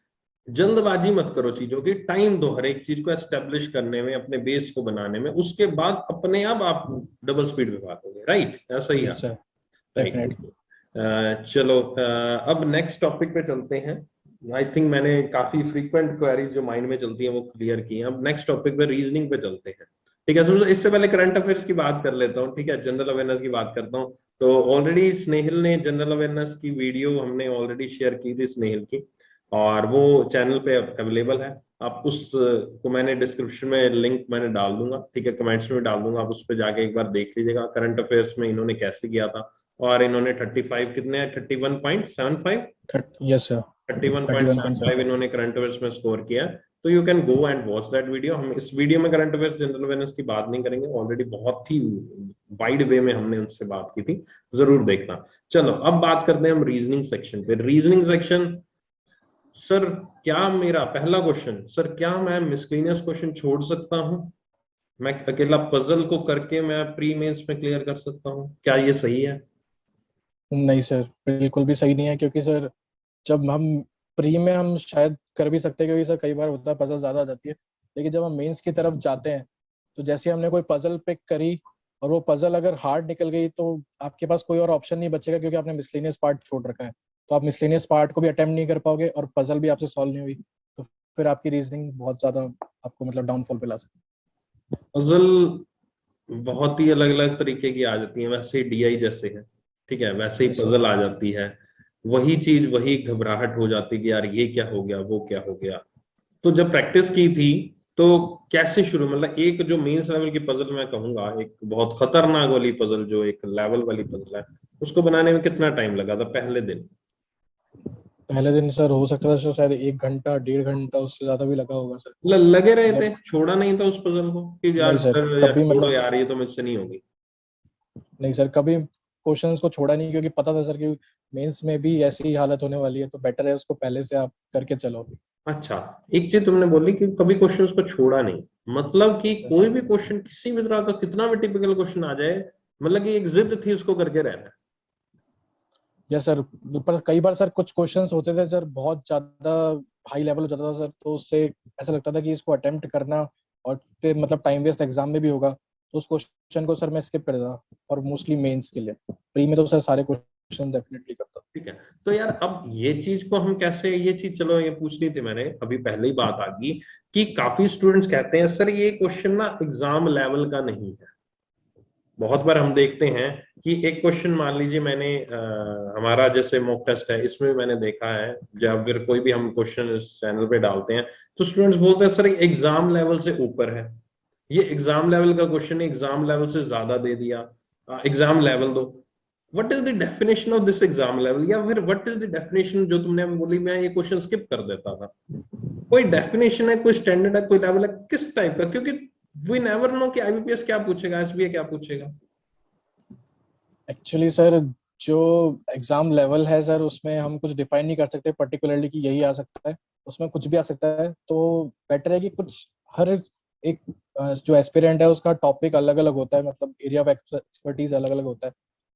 जल्दबाजी मत करो चीजों की, टाइम दो हर एक चीज को एस्टेब्लिश करने में, अपने बेस को बनाने में, उसके बाद अपने आप डबल स्पीड पे भागोगे। राइट, ऐसा ही है। Yes sir, right. डेफिनेटली। चलो अब नेक्स्ट टॉपिक पे चलते हैं। आई थिंक मैंने काफी फ्रीक्वेंट क्वेरीज जो माइंड में चलती हैं वो क्लियर की हैं। अब नेक्स्ट टॉपिक पे रीजनिंग पे चलते हैं। ठीक है, समझो इससे पहले करंट अफेयर्स की बात कर लेता हूँ, ठीक है, जनरल अवेयरनेस की बात करता हूँ। तो ऑलरेडी स्नेहिल ने जनरल अवेयरनेस की वीडियो हमने ऑलरेडी शेयर की थी स्नेहिल की, और वो चैनल पे अवेलेबल है। आप उस को मैंने डिस्क्रिप्शन में लिंक मैंने डाल दूंगा, ठीक है, कमेंट्स में भी डाल दूंगा, आप उस पर जाके एक बार देख लीजिएगा करंट अफेयर्स में इन्होंने कैसे किया था। और इन्होंने 35 कितने हैं, 31.75, यस सर, 31.75 31.75। इन्होंने करंट अफेयर्स में स्कोर किया है। तो you can go and watch that video. हम इस वीडियो में करंट अफेयर्स जनरल अवेयरनेस की बात नहीं करेंगे, ऑलरेडी बहुत ही वाइड वे में हमने उनसे बात की थी, जरूर देखना। चलो अब बात करते हैं हम रीजनिंग सेक्शन पे। रीजनिंग सेक्शन, सर क्या मेरा पहला क्वेश्चन, सर क्या मैं मिसलेनियस क्वेश्चन छोड़ सकता हूं? मैं अकेला पजल को करके मैं प्री मेंस में क्लियर कर सकता हूं, क्या ये सही है? नहीं सर, बिल्कुल भी सही नहीं है, क्योंकि सर जब हम प्री में हम शायद कर भी सकते हैं, क्योंकि सर कई बार होता है पजल ज़्यादा आ जाती है। लेकिन जब हम मेंस की तरफ जाते हैं तो जैसे हमने कोई पजल पिक करी और वो पजल अगर हार्ड निकल गई तो आपके पास कोई और ऑप्शन नहीं बचेगा, क्योंकि आपने मिसलेनियस पार्ट छोड़ रखा है। तो आप मिसलेनियस पार्ट को भी अटेम्प्ट नहीं कर पाओगे और पजल भी आपसे सॉल्व नहीं हुई, तो फिर आपकी रीजनिंग बहुत ज़्यादा आपको मतलब डाउनफॉल पे ला सकती पजल बहुत ही अलग अलग तरीके की आ जाती है, वैसे ही डीआई जैसे है, ठीक है, वैसे ही है। Yes sir. पजल आ जाती है। वही चीज वही घबराहट हो जाती है कि यार ये क्या हो गया वो क्या हो गया। तो जब प्रैक्टिस की थी तो कैसे शुरू, मतलब एक जो मेंस लेवल की पजल मैं कहूंगा, एक बहुत खतरनाक वाली पजल जो एक लेवल वाली पजल है, उसको बनाने में कितना टाइम लगा था पहले दिन? पहले दिन सर हो सकता था सर शायद 1 घंटा 1.5 घंटा उससे ज्यादा भी लगा होगा सर। लगे रहे थे, मतलब छोड़ा नहीं था उस पजल को कि नहीं यार सर, सर यार कभी छोड़ो मतलब यार ये तो मुझसे नहीं होगी? नहीं सर, कभी क्वेश्चंस को छोड़ा नहीं, क्योंकि पता था सर कि मेंस में भी ऐसी ही हालत होने वाली है, तो बेटर है उसको पहले से आप करके चलो। अच्छा, एक चीज तुमने बोली कि कभी क्वेश्चन उसको छोड़ा नहीं, मतलब कि सर कोई भी क्वेश्चन किसी भी तरह का कितना भी टिपिकल क्वेश्चन आ जाए, मतलब कि एक जिद थी उसको करके रहना। यस सर, पर कई बार सर कुछ क्वेश्चंस होते थे सर बहुत ज्यादा हाई लेवल हो जाता था सर, तो उससे ऐसा लगता था कि इसको अटेम्प्ट करना और फिर मतलब टाइम वेस्ट एग्जाम में भी होगा, तो उस क्वेश्चन को सर मैं स्किप करता था। और मोस्टली मेंस के लिए, प्री में तो सर सारे क्वेश्चन डेफिनेटली करता ठीक है, तो यार अब ये चीज को हम कैसे, ये चीज चलो ये पूछनी थी मैंने, अभी पहले ही बात आ गई कि काफी स्टूडेंट्स कहते हैं सर ये क्वेश्चन ना एग्जाम लेवल का नहीं है। बहुत बार हम देखते हैं कि एक क्वेश्चन मान लीजिए मैंने हमारा जैसे मॉक टेस्ट है इसमें मैंने देखा है, जब फिर कोई भी हम क्वेश्चन इस चैनल पे डालते हैं तो स्टूडेंट्स बोलते हैं सर एग्जाम लेवल से ऊपर है, ये एग्जाम लेवल का क्वेश्चन है, एग्जाम लेवल से ज्यादा दे दिया, एग्जाम लेवल दो। What is the definition of this exam level, या फिर व्हाट इज द डेफिनेशन जो तुमने अभी बोली मैं ये क्वेश्चन स्किप कर देता था? कोई डेफिनेशन है, कोई स्टैंडर्ड है, कोई लेवल है, किस टाइप का? क्योंकि वी नेवर नो कि आईबीपीएस क्या पूछेगा, एसबीआई क्या पूछेगा। एक्चुअली सर, जो एग्जाम लेवल है सर उसमें हम कुछ डिफाइन नहीं कर सकते पर्टिकुलरली कि यही आ सकता है, उसमें कुछ भी आ सकता है। तो बेटर है कि कुछ हर एक जो एस्पिरेंट है उसका टॉपिक अलग अलग होता है, मतलब एरिया ऑफ एक्सपर्टीज अलग अलग होता है।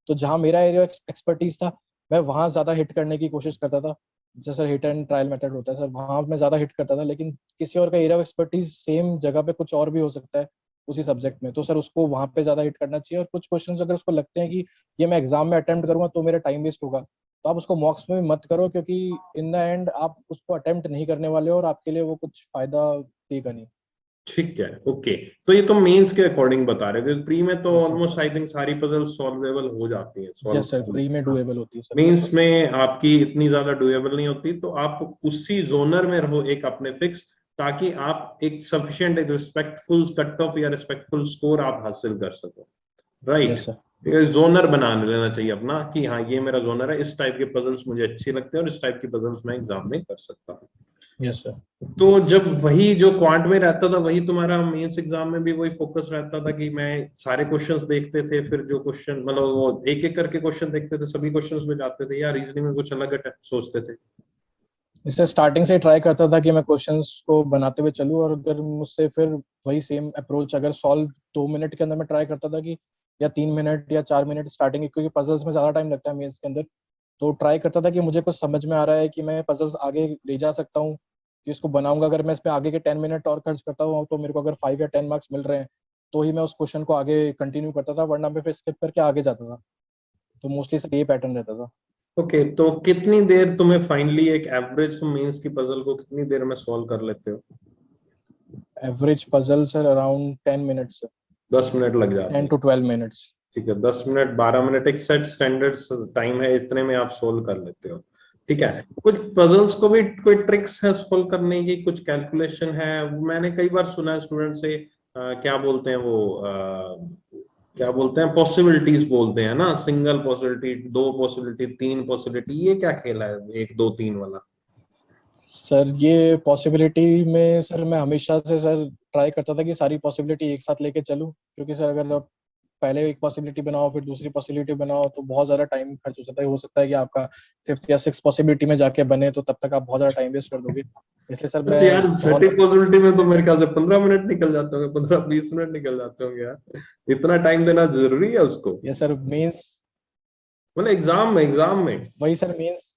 तो जहाँ मेरा एरिया एक्सपर्टीज था मैं वहाँ ज़्यादा हिट करने की कोशिश करता था, जैसे हिट एंड ट्रायल मेथड होता है सर, वहाँ मैं ज़्यादा हिट करता था। लेकिन किसी और का एरिया ऑफ एक्सपर्टीज सेम जगह पे कुछ और भी हो सकता है उसी सब्जेक्ट में, तो सर उसको वहाँ पे ज़्यादा हिट करना चाहिए। और कुछ क्वेश्चन अगर उसको लगते हैं कि ये मैं एग्जाम में अटेम्प्ट करूंगा तो मेरा टाइम वेस्ट होगा, तो आप उसको मॉक्स में भी मत करो, क्योंकि इन द एंड आप उसको अटेम्प्ट नहीं करने वाले हो और आपके लिए वो कुछ फायदा देगा नहीं। ठीक है, ओके। तो ये तो मेंस के अकॉर्डिंग बता रहे थे, प्री में तो yes sir. Almost I think सारी पजल सॉल्वेबल हो जाती है, यस सर, सॉल्व। प्री में डुएबल होती है सर मेंस लगभग। में आपकी इतनी ज्यादा डुएबल नहीं होती, तो आप उसी जोनर में रहो एक अपने फिक्स, ताकि आप एक सफिशिएंट एक रिस्पेक्टफुल कट ऑफ या रिस्पेक्टफुल स्कोर आप हासिल कर सको, राइट? Yes sir. जोनर बना लेना चाहिए अपना कि हाँ ये मेरा जोनर है, इस टाइप के पजल्स मुझे अच्छे लगते हैं और इस टाइप की पजल्स मैं एग्जाम में कर सकता हूँ। Yes sir. तो जब वही जो क्वांट में रहता था वही तुम्हारा मेंस एग्जाम में भी वही फोकस रहता था कि मैं सारे क्वेश्चंस देखते थे, फिर जो क्वेश्चन मतलब वो एक एक करके क्वेश्चन देखते थे, सभी क्वेश्चंस में जाते थे, या रीजनिंग में कुछ अलग सोचते थे? इससे स्टार्टिंग से ट्राई करता था कि मैं क्वेश्चंस को बनाते हुए चलूँ, और अगर मुझसे फिर वही सेम अप्रोच अगर सॉल्व 2 मिनट के अंदर मैं ट्राई करता था कि, या 3 मिनट या 4 मिनट स्टार्टिंग, क्योंकि पजल्स में ज़्यादा टाइम लगता है मेंस के अंदर, तो ट्राई करता था कि मुझे कुछ समझ में आ रहा है कि मैं पजल्स आगे ले जा सकता हूँ, कि इसको बनाऊंगा। अगर मैं इस पे आगे के 10 मिनट और खर्च करता हूँ तो मेरे को अगर 5 या 10 मार्क्स मिल रहे हैं, तो ही मैं उस क्वेश्चन को आगे कंटिन्यू करता था, वरना मैं फिर स्किप करके आगे जाता था। तो मोस्टली सर ये पैटर्न रहता था। ओके, तो कितनी देर तुम्हें फाइनली एक एवरेज मेंस की पजल को कितनी देर में सॉल्व कर लेते हो? Average puzzle sir around 10 minutes, 10 minute लग जाते टेन हैं? टू 12 मिनट्स ठीक है, 10 मिनट 12 मिनट एक सेट स्टैंडर्ड टाइम है, इतने में आप सोल्व कर लेते हो। ठीक यस। है, कुछ पजल्स को भी कोई ट्रिक्स है सोल्व करने की, कुछ कैलकुलेशन है? मैंने कई बार सुना है स्टूडेंट से क्या बोलते हैं वो क्या बोलते हैं, पॉसिबिलिटीज बोलते हैं ना, सिंगल पॉसिबिलिटी, दो पॉसिबिलिटी, तीन पॉसिबिलिटी, ये क्या खेला है एक दो तीन वाला? सर ये पॉसिबिलिटी में सर मैं हमेशा से सर ट्राई करता था कि सारी पॉसिबिलिटी एक साथ लेके चलूं, क्योंकि सर अगर आप पहले एक पॉसिबिलिटी बनाओ फिर दूसरी पॉसिबिलिटी बनाओ तो बहुत ज़्यादा टाइम खर्च हो सकता है कि आपका फिफ्थ या सिक्स पॉसिबिलिटी में जाके बने, तो तब तक आप बहुत ज़्यादा टाइम वेस्ट कर दोगे। इसलिए सर बस मैं यार छठी बहुत। पॉसिबिलिटी में तो मेरे ख्याल से 15 मिनट निकल जाते होंगे, 15-20 मिनट निकल जाते होंगे यार, इतना टाइम देना जरूरी है उसको? ये सर मीन्स, मतलब एग्जाम में वही सर मीन्स,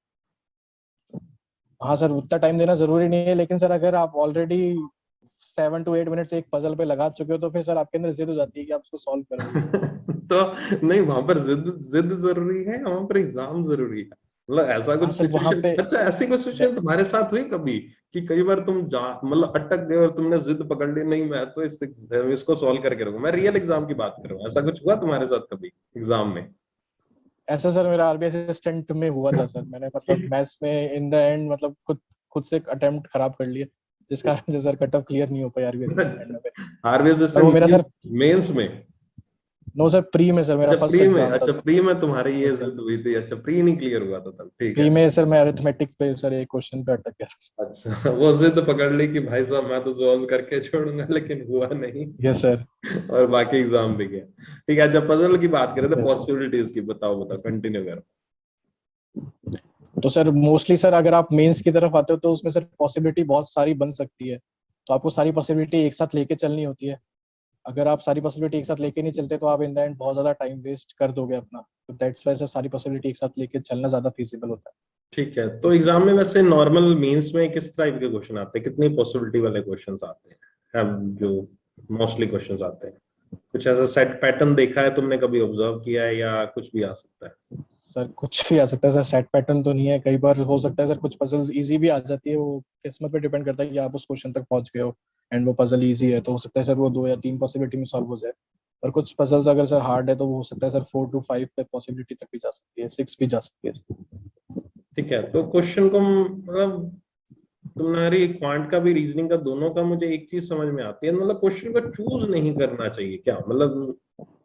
हाँ सर उतना टाइम देना जरूरी नहीं है, लेकिन सर अगर आप ऑलरेडी 7 to 8 मिनट्स एक पजल पे लगा चुके हो तो फिर सर आपके अंदर जिद हो जाती है कि आप उसको सॉल्व करोगे। तो नहीं, वहां पर जिद जिद जरूरी है, वहां पर एग्जाम जरूरी है? मतलब ऐसा हाँ कुछ सर वहाँ सिचुएशन, पे अच्छा ऐसी कोई सिचुएशन तुम्हारे साथ हुई कभी कि कई बार तुम जा मतलब अटक गए और तुमने जिद पकड़ ली, नहीं मैं तो इसको सॉल्व करके रहूंगा, मैं रियल एग्जाम की बात कर रहा हूँ, ऐसा कुछ हुआ तुम्हारे साथ कभी एग्जाम में? ऐसा सर मेरा आरबीआई असिस्टेंट में हुआ था सर, मैंने मतलब मैथ्स में इन द एंड मतलब खुद खुद से अटेम्प्ट खराब कर लिए। जिस कारण से सर कट ऑफ क्लियर नहीं हो पाई आरबीएस में। आरबीएस और वो मेरा सर मेंस में, नो सर प्री में सर मेरा अच्छा फर्स्ट प्री में, एग्जाम था अच्छा सर। प्री में तुम्हारी ये यस सर, जिद हुई थी, अच्छा प्री नहीं क्लियर हुआ था तब, ठीक प्री है। में सर मैं अरिथमेटिक पे सर एक क्वेश्चन पे अटक गया सर। अच्छा वो जिद पकड़ ली कि भाई साहब मैं तो सॉल्व करके छोड़ूंगा, लेकिन हुआ नहीं। Yes sir. और बाकी एग्जाम भी गया। ठीक है, जब पजल की बात करें तो यस सर। पॉसिबिलिटीज की बताओ बताओ, कंटिन्यू करो। तो सर मोस्टली सर अगर आप मेंस की तरफ आते हो तो उसमें सर पॉसिबिलिटी बहुत सारी बन सकती है, तो आपको सारी पॉसिबिलिटी एक साथ लेके चलनी होती है। अगर आप सारी पॉसिबिलिटी एक साथ लेके नहीं चलते तो आप इन द एंड बहुत ज्यादा टाइम वेस्ट कर दोगे अपना, तो दैट्स वाई सर सारी पॉसिबिलिटी एक साथ लेके चलना ज्यादा फिजिबल होता है। ठीक है, तो एग्जाम में वैसे नॉर्मल मीन्स में किस टाइप के क्वेश्चन आते हैं, कितनी पॉसिबिलिटी वाले क्वेश्चंस आते हैं, अब जो मोस्टली क्वेश्चंस आते हैं, कुछ ऐसा सेट पैटर्न देखा है तुमने, कभी ऑब्जर्व किया है, या कुछ भी आ सकता है? सर कुछ भी आ सकता है सर, सेट पैटर्न तो नहीं है, कई बार हो सकता है सर कुछ पजल्स इजी भी आ जाती है, वो किस्मत पे डिपेंड करता है कि आप उस क्वेश्चन तक पहुंच गए हो एंड वो पजल इजी है तो हो सकता है सर वो 2 या 3 पॉसिबिलिटी में सॉल्व हो जाए। और कुछ पजल्स अगर सर हार्ड है तो वो हो सकता है सर 4 to 5 पे पॉसिबिलिटी तक भी जा सकती है, 6 भी जा सकती है। ठीक है, तो क्वेश्चन को मतलब तुम्हारी क्वांट का भी रीजनिंग का दोनों का मुझे एक चीज समझ में आती है, मतलब क्वेश्चन को चूज नहीं करना चाहिए क्या, मतलब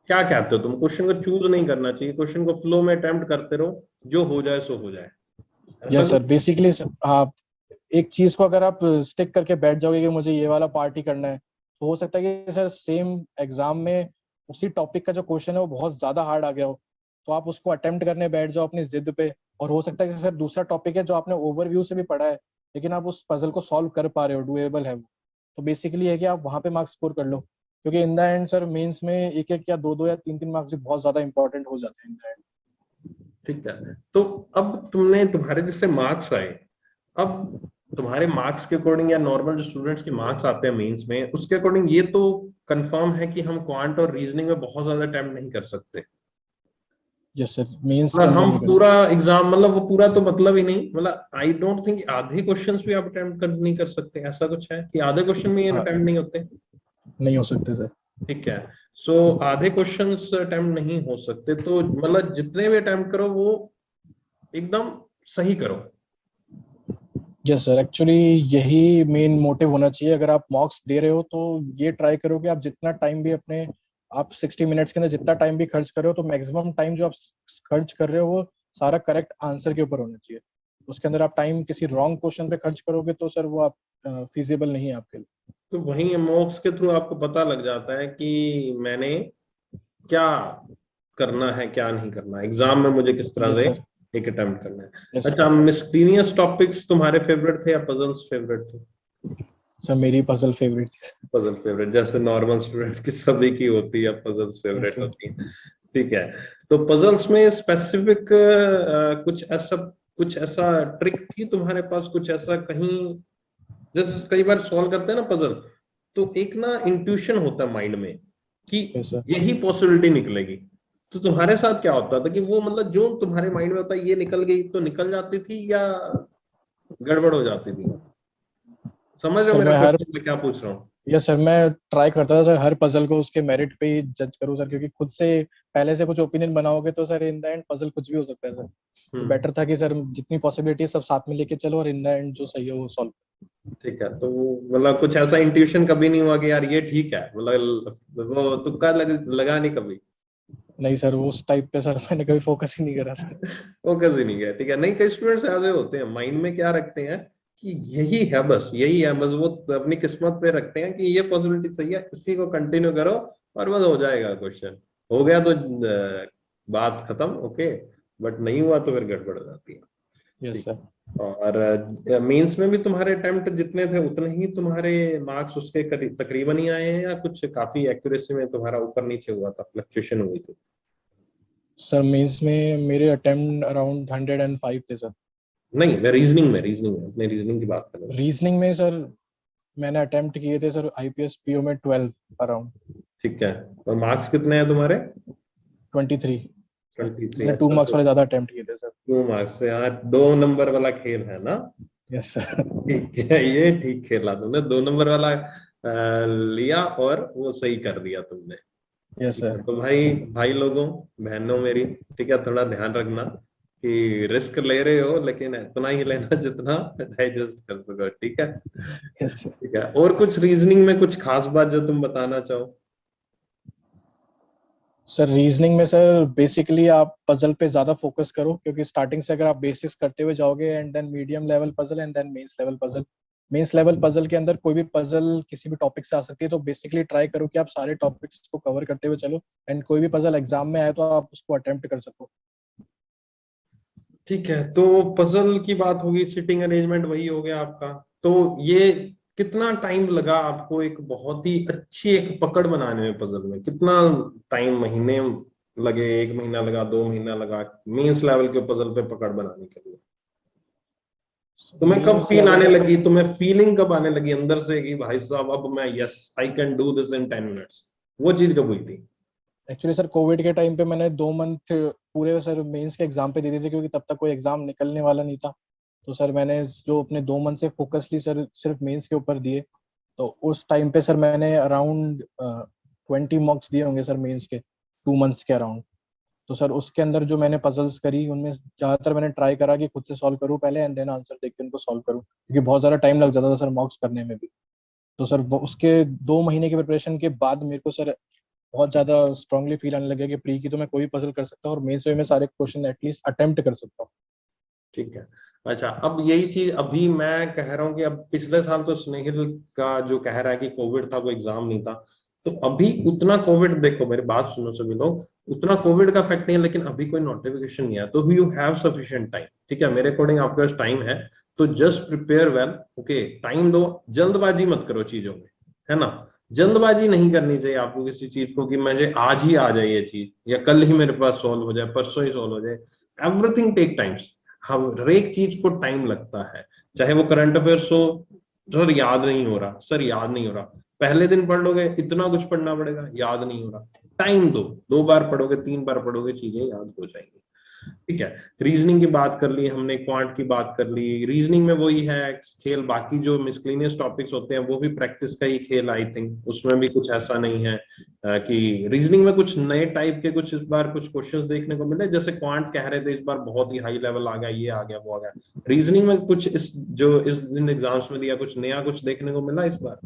क्या कहते हो तुम, क्वेश्चन को चूज नहीं करना चाहिए, क्वेश्चन को फ्लो में अटेम्प्ट करते रहो, जो हो जाए सो हो जाए, ऐसा यस कुछ? सर, बेसिकली आप एक चीज को अगर आप स्टिक करके बैठ जाओगे कि मुझे ये वाला पार्ट ही करना है, तो हो सकता है कि सर सेम एग्जाम में उसी टॉपिक का जो क्वेश्चन है वो बहुत ज्यादा हार्ड आ गया हो, तो आप उसको अटेम्प्ट करने बैठ जाओ अपनी जिद पे। और हो सकता है कि सर दूसरा टॉपिक है जो आपने ओवरव्यू से भी पढ़ा है लेकिन आप उस पजल को सॉल्व कर पा रहे हो, डुएबल है वो, तो बेसिकली है कि आप वहां पे मार्क्स स्कोर कर लो, क्योंकि in the end sir mains में एक एक या दो दो या तीन तीन मार्क्स भी बहुत ज्यादा इंपॉर्टेंट हो जाते हैं इन द एंड। ठीक है, तो अब तुमने तुम्हारे जैसे मार्क्स आए, अब तुम्हारे मार्क्स के अकॉर्डिंग या नॉर्मल जो स्टूडेंट्स के मार्क्स आते हैं मेंस में, उसके अकॉर्डिंग ये तो कंफर्म है कि हम क्वांट और रीजनिंग में बहुत ज्यादा अटेम्प्ट नहीं कर सकते, यस सर, मेंस के मतलब अंदर हम नहीं कर पूरा सकते। एग्जाम, मतलब वो पूरा तो मतलब ही नहीं, मतलब आई डोंट थिंक आधे क्वेश्चंस भी आप अटेम्प्ट कर नहीं कर सकते, ऐसा कुछ है कि आधे क्वेश्चन में ये हाँ, अटेम्प्ट नहीं होते? नहीं हो सकते सर। ठीक है, सो आधे क्वेश्चंस अटेम्प्ट नहीं हो सकते, तो मतलब जितने भी अटेम्प्ट करो वो एकदम सही करो। यस सर, एक्चुअली यही मेन मोटिव होना चाहिए, अगर आप मॉक्स दे रहे हो तो ये ट्राई करो कि आप जितना टाइम भी अपने, आप 60 मिनट्स के अंदर जितना टाइम भी खर्च कर रहे हो तो मैक्सिमम टाइम जो आप खर्च कर रहे हो वो सारा करेक्ट आंसर के ऊपर होना चाहिए। उसके अंदर आप टाइम किसी रॉन्ग क्वेश्चन पे खर्च करोगे तो सर वो आप फिजिबल नहीं है आपके लिए। तो वहीं मॉक्स के थ्रू आपको पता लग जाता है कि मैंने क्या करना है क्या नहीं करना, एग्जाम में मुझे किस तरह यस से सर। एक अटेम्प्ट करना है। यस अच्छा, मिसलेनियस टॉपिक्स तुम्हारे फेवरेट थे या पजल्स फेवरेट थे? सर, मेरी पजल फेवरेट थी। पजल फेवरेट, जैसे नॉर्मल स्टूडेंट्स की सभी की होती है, पजल्स यस फेवरेट सर। होती है। ठीक है, तो पजल्स में स्पेसिफिक कुछ ऐसा ट्रिक थी तुम्हारे पास, कुछ ऐसा कहीं, जैसे कई बार सॉल्व करते हैं ना पजल, तो एक ना इंट्यूशन होता है माइंड में कि यस सर। यही पॉसिबिलिटी निकलेगी, तो तुम्हारे साथ क्या होता था कि वो मतलब जो तुम्हारे माइंड में होता है ये निकल गई तो निकल जाती थी, या गड़बड़ हो जाती थी? समझ रहे हो सर मेरा मैं हर क्वेश्चन मैं क्या पूछ रहा हूँ? यस सर, मैं ट्राई करता था सर हर पजल को उसके मेरिट पे ही जज करूँ सर, क्योंकि खुद से पहले से कुछ ओपिनियन बनाओगे तो sir in the and puzzle कुछ भी हो सकता है सर। तो हम्म। बेटर था कि सर जितनी पॉसिबिलिटी सब साथ में लेके चलो और इन द एंड जो सही है वो सॉल्व। ठीक है, तो मतलब कुछ ऐसा इंट्यूशन कभी नहीं हुआ कि यार ये ठीक है, मतलब वो तुक्का लगा नहीं कभी? नहीं सर, वो उस टाइप पे सर मैंने कभी फोकस ही नहीं करा सर। फोकस ही नहीं गया, ठीक है। नहीं, कई स्टूडेंट्स ऐसे होते हैं, माइंड में क्या रखते हैं कि यही है बस, यही है बस, वो अपनी किस्मत पे रखते हैं कि ये पॉसिबिलिटी सही है, इसी को कंटिन्यू करो और बस हो जाएगा, क्वेश्चन हो गया तो बात खत्म, ओके। बट नहीं हुआ तो फिर गड़बड़ हो जाती है। यस ठीक सर। है, और मेंस में भी तुम्हारे अटेम्प्ट जितने थे उतने ही तुम्हारे मार्क्स उसके तकरीबन ही आए हैं, या कुछ काफी एक्यूरेसी में तुम्हारा ऊपर नीचे हुआ था, फ्लक्चुएशन हुई थी? सर मेंस में मेरे अटेम्प्ट अराउंड 105 थे सर। नहीं, मैं रीजनिंग में अपने रीजनिंग की बात कर रहा हूँ। रीजनिंग में सर मैंने अटेम्प्ट किए थे सर आईपीएस पीओ में 12 अराउंड। ठीक है, और मार्क्स कितने हैं तुम्हारे? 23 सर, 23, मैंने टू अच्छा, मार्क्स तो वाले ज्यादा अटेम्प्ट किए थे सर। 2 मार्क्स से, हाँ 2 नंबर वाला खेल है ना? Yes sir. ठीक है, ये ठीक खेला तुमने, 2 नंबर वाला लिया और वो सही कर दिया तुमने। यस ठीक है, सर। तो भाई भाई लोगों, बहनों मेरी, ठीक है, थोड़ा ध्यान रखना, कि रिस्क ले रहे हो लेकिन इतना ही लेना जितना डाइजेस्ट कर सको, ठीक है। Yes sir. ठीक है, और कुछ रीजनिंग में कुछ खास बात जो तुम बताना चाहो? सर रीजनिंग में सर बेसिकली आप पजल पे ज्यादा फोकस करो, क्योंकि स्टार्टिंग से अगर आप बेसिक्स करते हुए जाओगे and then medium level puzzle and then mains level puzzle के अंदर कोई भी पजल किसी भी टॉपिक से आ सकती है, तो बेसिकली ट्राई करो कि आप सारे टॉपिक्स को कवर करते हुए चलो एंड कोई भी पजल एग्जाम में आए तो आप उसको अटेम्प्ट कर सको। ठीक है, तो पजल की बात होगी, सिटिंग अरेंजमेंट वही हो गया आपका। तो ये कितना टाइम लगा आपको एक बहुत ही अच्छी एक पकड़ बनाने में? पजल में कितना टाइम, महीने लगे, 1 महीना लगा, 2 महीना लगा मेंस लेवल के पजल पे पकड़ बनाने के लिए? तुम्हें कब मेंस फील लेवल आने का लगी, तुम्हें फीलिंग कब आने लगी अंदर से कि भाई साहब अब मैं, yes I can do this in 10 minutes? वो चीज कब हुई थी? एक्चुअली सर कोविड के टाइम पे मैंने 2 मंथ पूरे सर मेंस के एग्जाम पे दे दिए थे, क्योंकि तब तक कोई एग्जाम निकलने वाला नहीं था। तो सर मैंने जो अपने 2 मंथ से फोकसली सर सिर्फ मेंस के ऊपर दिए। तो उस टाइम पे सर मैंने अराउंड 20 मॉक्स दिए होंगे सर मेंस के, 2 मंथ्स के अराउंड। तो सर उसके अंदर जो मैंने पजल्स करी उनमें ज़्यादातर मैंने ट्राई करा कि खुद से सॉल्व करूँ पहले एंड देन आंसर देख के उनको सॉल्व करूँ, क्योंकि बहुत ज़्यादा टाइम लग जाता था सर मॉक्स करने में भी। तो सर वो उसके 2 महीने के प्रिपरेशन के बाद मेरे को सर बहुत ज़्यादा स्ट्रांगली फील आने लगा कि प्री की तो मैं कोई भी पजल कर सकता हूँ और मेंस में सारे क्वेश्चन एटलीस्ट अटेम्प्ट कर सकता हूँ। ठीक है। अच्छा, अब यही चीज अभी मैं कह रहा हूँ कि अब पिछले साल तो स्नेहिल का जो कह रहा है कि कोविड था, वो एग्जाम नहीं था। तो अभी उतना कोविड, देखो मेरी बात सुनो सभी लोग, उतना कोविड का इफेक्ट नहीं है, लेकिन अभी कोई नोटिफिकेशन नहीं आया, तो यू हैव सफिशिएंट टाइम। ठीक है, मेरे अकॉर्डिंग आपके पास टाइम है, तो just prepare well. Okay, time दो, जल्दबाजी मत करो चीजों में, है ना। जल्दबाजी नहीं करनी चाहिए आपको किसी चीज को कि मुझे आज ही आ जाए ये चीज, या कल ही मेरे पास सॉल्व हो जाए, परसों ही सॉल्व हो जाए। Everything take times. हर एक चीज को टाइम लगता है, चाहे वो करंट अफेयर्स हो। सर याद नहीं हो रहा, सर याद नहीं हो रहा, पहले दिन पढ़ लोगे इतना कुछ पढ़ना पड़ेगा, याद नहीं हो रहा, टाइम दो, 2 बार पढ़ोगे, 3 बार पढ़ोगे, चीजें याद हो जाएंगी। ठीक है, रीजनिंग की बात कर ली हमने, क्वांट की बात कर ली। रीजनिंग में वही है खेल, बाकी जो मिसक्लेनियस टॉपिक्स होते हैं वो भी प्रैक्टिस का ही खेल, आई थिंक उसमें भी कुछ ऐसा नहीं है कि रीजनिंग में कुछ नए टाइप के कुछ इस बार कुछ क्वेश्चंस देखने को मिले, जैसे क्वांट कह रहे थे इस बार बहुत ही हाई लेवल आ गया, ये आ गया, वो आ गया। रीजनिंग में कुछ इस जो इस दिन एग्जाम्स में दिया, कुछ नया कुछ देखने को मिला इस बार?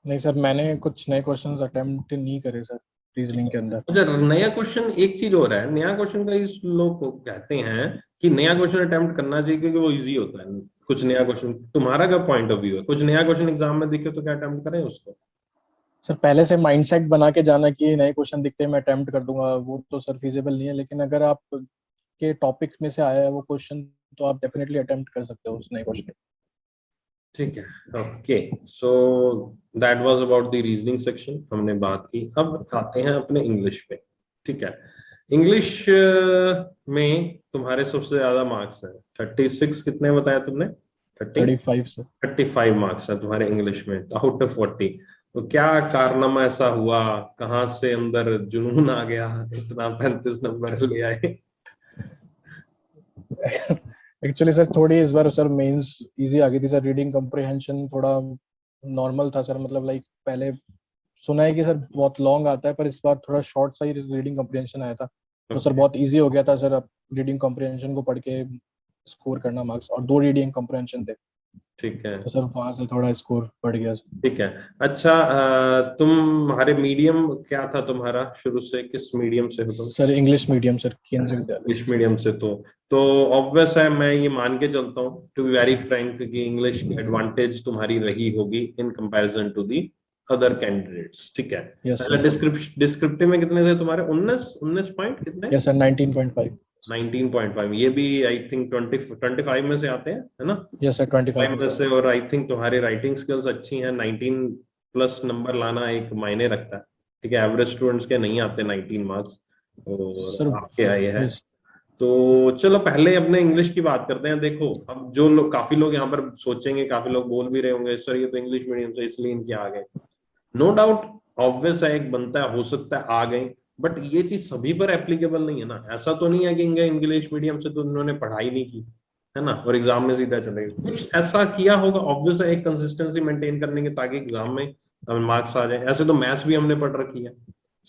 नहीं सर, मैंने कुछ नए क्वेश्चंस अटेम्प्ट नहीं करे सर रीजनिंग के अंदर। अच्छा, नया क्वेश्चन एक चीज हो रहा है, नया क्वेश्चन का इस लोग को कहते हैं कि नया क्वेश्चन अटेम्प्ट करना चाहिए क्योंकि वो इजी होता है। कुछ नया क्वेश्चन, तुम्हारा क्या पॉइंट ऑफ व्यू है? कुछ नया क्वेश्चन एग्जाम में दिखे तो क्या अटेम्प्ट करें उसको? सर पहले से माइंडसेट बना के जाना कि नए क्वेश्चन दिखते हैं मैं अटेम्प्ट कर दूंगा, वो तो सर फिजिबल नहीं है। लेकिन अगर आप के टॉपिक्स में से आया है वो क्वेश्चन, तो आप डेफिनेटली अटेम्प्ट कर सकते हो उस नए क्वेश्चन। ठीक है, okay. So that was about the reasoning section, हमने बात की। अब आते हैं अपने इंग्लिश पे। ठीक है, इंग्लिश में तुम्हारे सबसे ज्यादा मार्क्स है, 36 कितने बताया तुमने? 30? 35 सर। 35 मार्क्स है तुम्हारे इंग्लिश में आउट ऑफ 40। तो क्या कारनामा ऐसा हुआ, कहाँ से अंदर जुनून आ गया, इतना 35 नंबर ले आए? एक्चुअली सर थोड़ी इस बार सर मेंस इजी आ गई थी सर। रीडिंग कम्प्रिहेंशन थोड़ा नॉर्मल था सर, मतलब लाइक पहले सुना है कि सर बहुत लॉन्ग आता है, पर इस बार थोड़ा शॉर्ट सा ही रीडिंग कम्प्रिहेंशन आया था। तो सर बहुत इजी हो गया था सर अब रीडिंग कम्प्रिहेंशन को पढ़ के स्कोर करना मार्क्स, और 2 रीडिंग कम्प्रिहेंशन थे। ठीक है, तो सर वहां से थोड़ा स्कोर बढ़ गया सर। ठीक है। अच्छा, तुम्हारे मीडियम क्या था तुम्हारा शुरू से, किस मीडियम से हो तुम? सर इंग्लिश मीडियम सर, केंद्रीय विद्यालय। इंग्लिश मीडियम से, तो ऑब्वियस है, मैं ये मान के चलता हूँ टू बी वेरी फ्रैंक कि इंग्लिश की एडवांटेज तुम्हारी रही होगी in comparison to the other candidates. ठीक है, यस पहले सर। डिस्क्रिप्टिव में कितने थे तुम्हारे? 19 पॉइंट कितने? Yes sir 19.5। 19.5, ये भी आई थिंक 25 में से आते हैं, है ना? यस सर 25 5 में से। और आई थिंक तुम्हारी राइटिंग स्किल्स अच्छी हैं, 19+ नंबर लाना एक मायने रखता है। ठीक है, एवरेज स्टूडेंट्स के नहीं आते 19 मार्क्स, सर। और आपके आए हैं। यस तो चलो पहले अपने इंग्लिश की बात करते हैं। देखो, अब जो लोग, काफी लोग यहाँ पर सोचेंगे, काफी लोग बोल भी रहे होंगे सर ये तो इंग्लिश मीडियम से इसलिए इनके आ गए। नो डाउट, ऑब्वियस है, एक बनता है, हो सकता है आ गए, बट ये चीज सभी पर एप्लीकेबल नहीं है ना। ऐसा तो नहीं है कि इंग्लिश मीडियम से तो उन्होंने पढ़ाई नहीं की, है ना, और एग्जाम में सीधा चले गए। कुछ ऐसा किया होगा ऑब्वियस है, एक कंसिस्टेंसी मेंटेन करने के, ताकि एग्जाम में हमें मार्क्स आ जाए। ऐसे तो मैथ्स भी हमने पढ़ रखी है,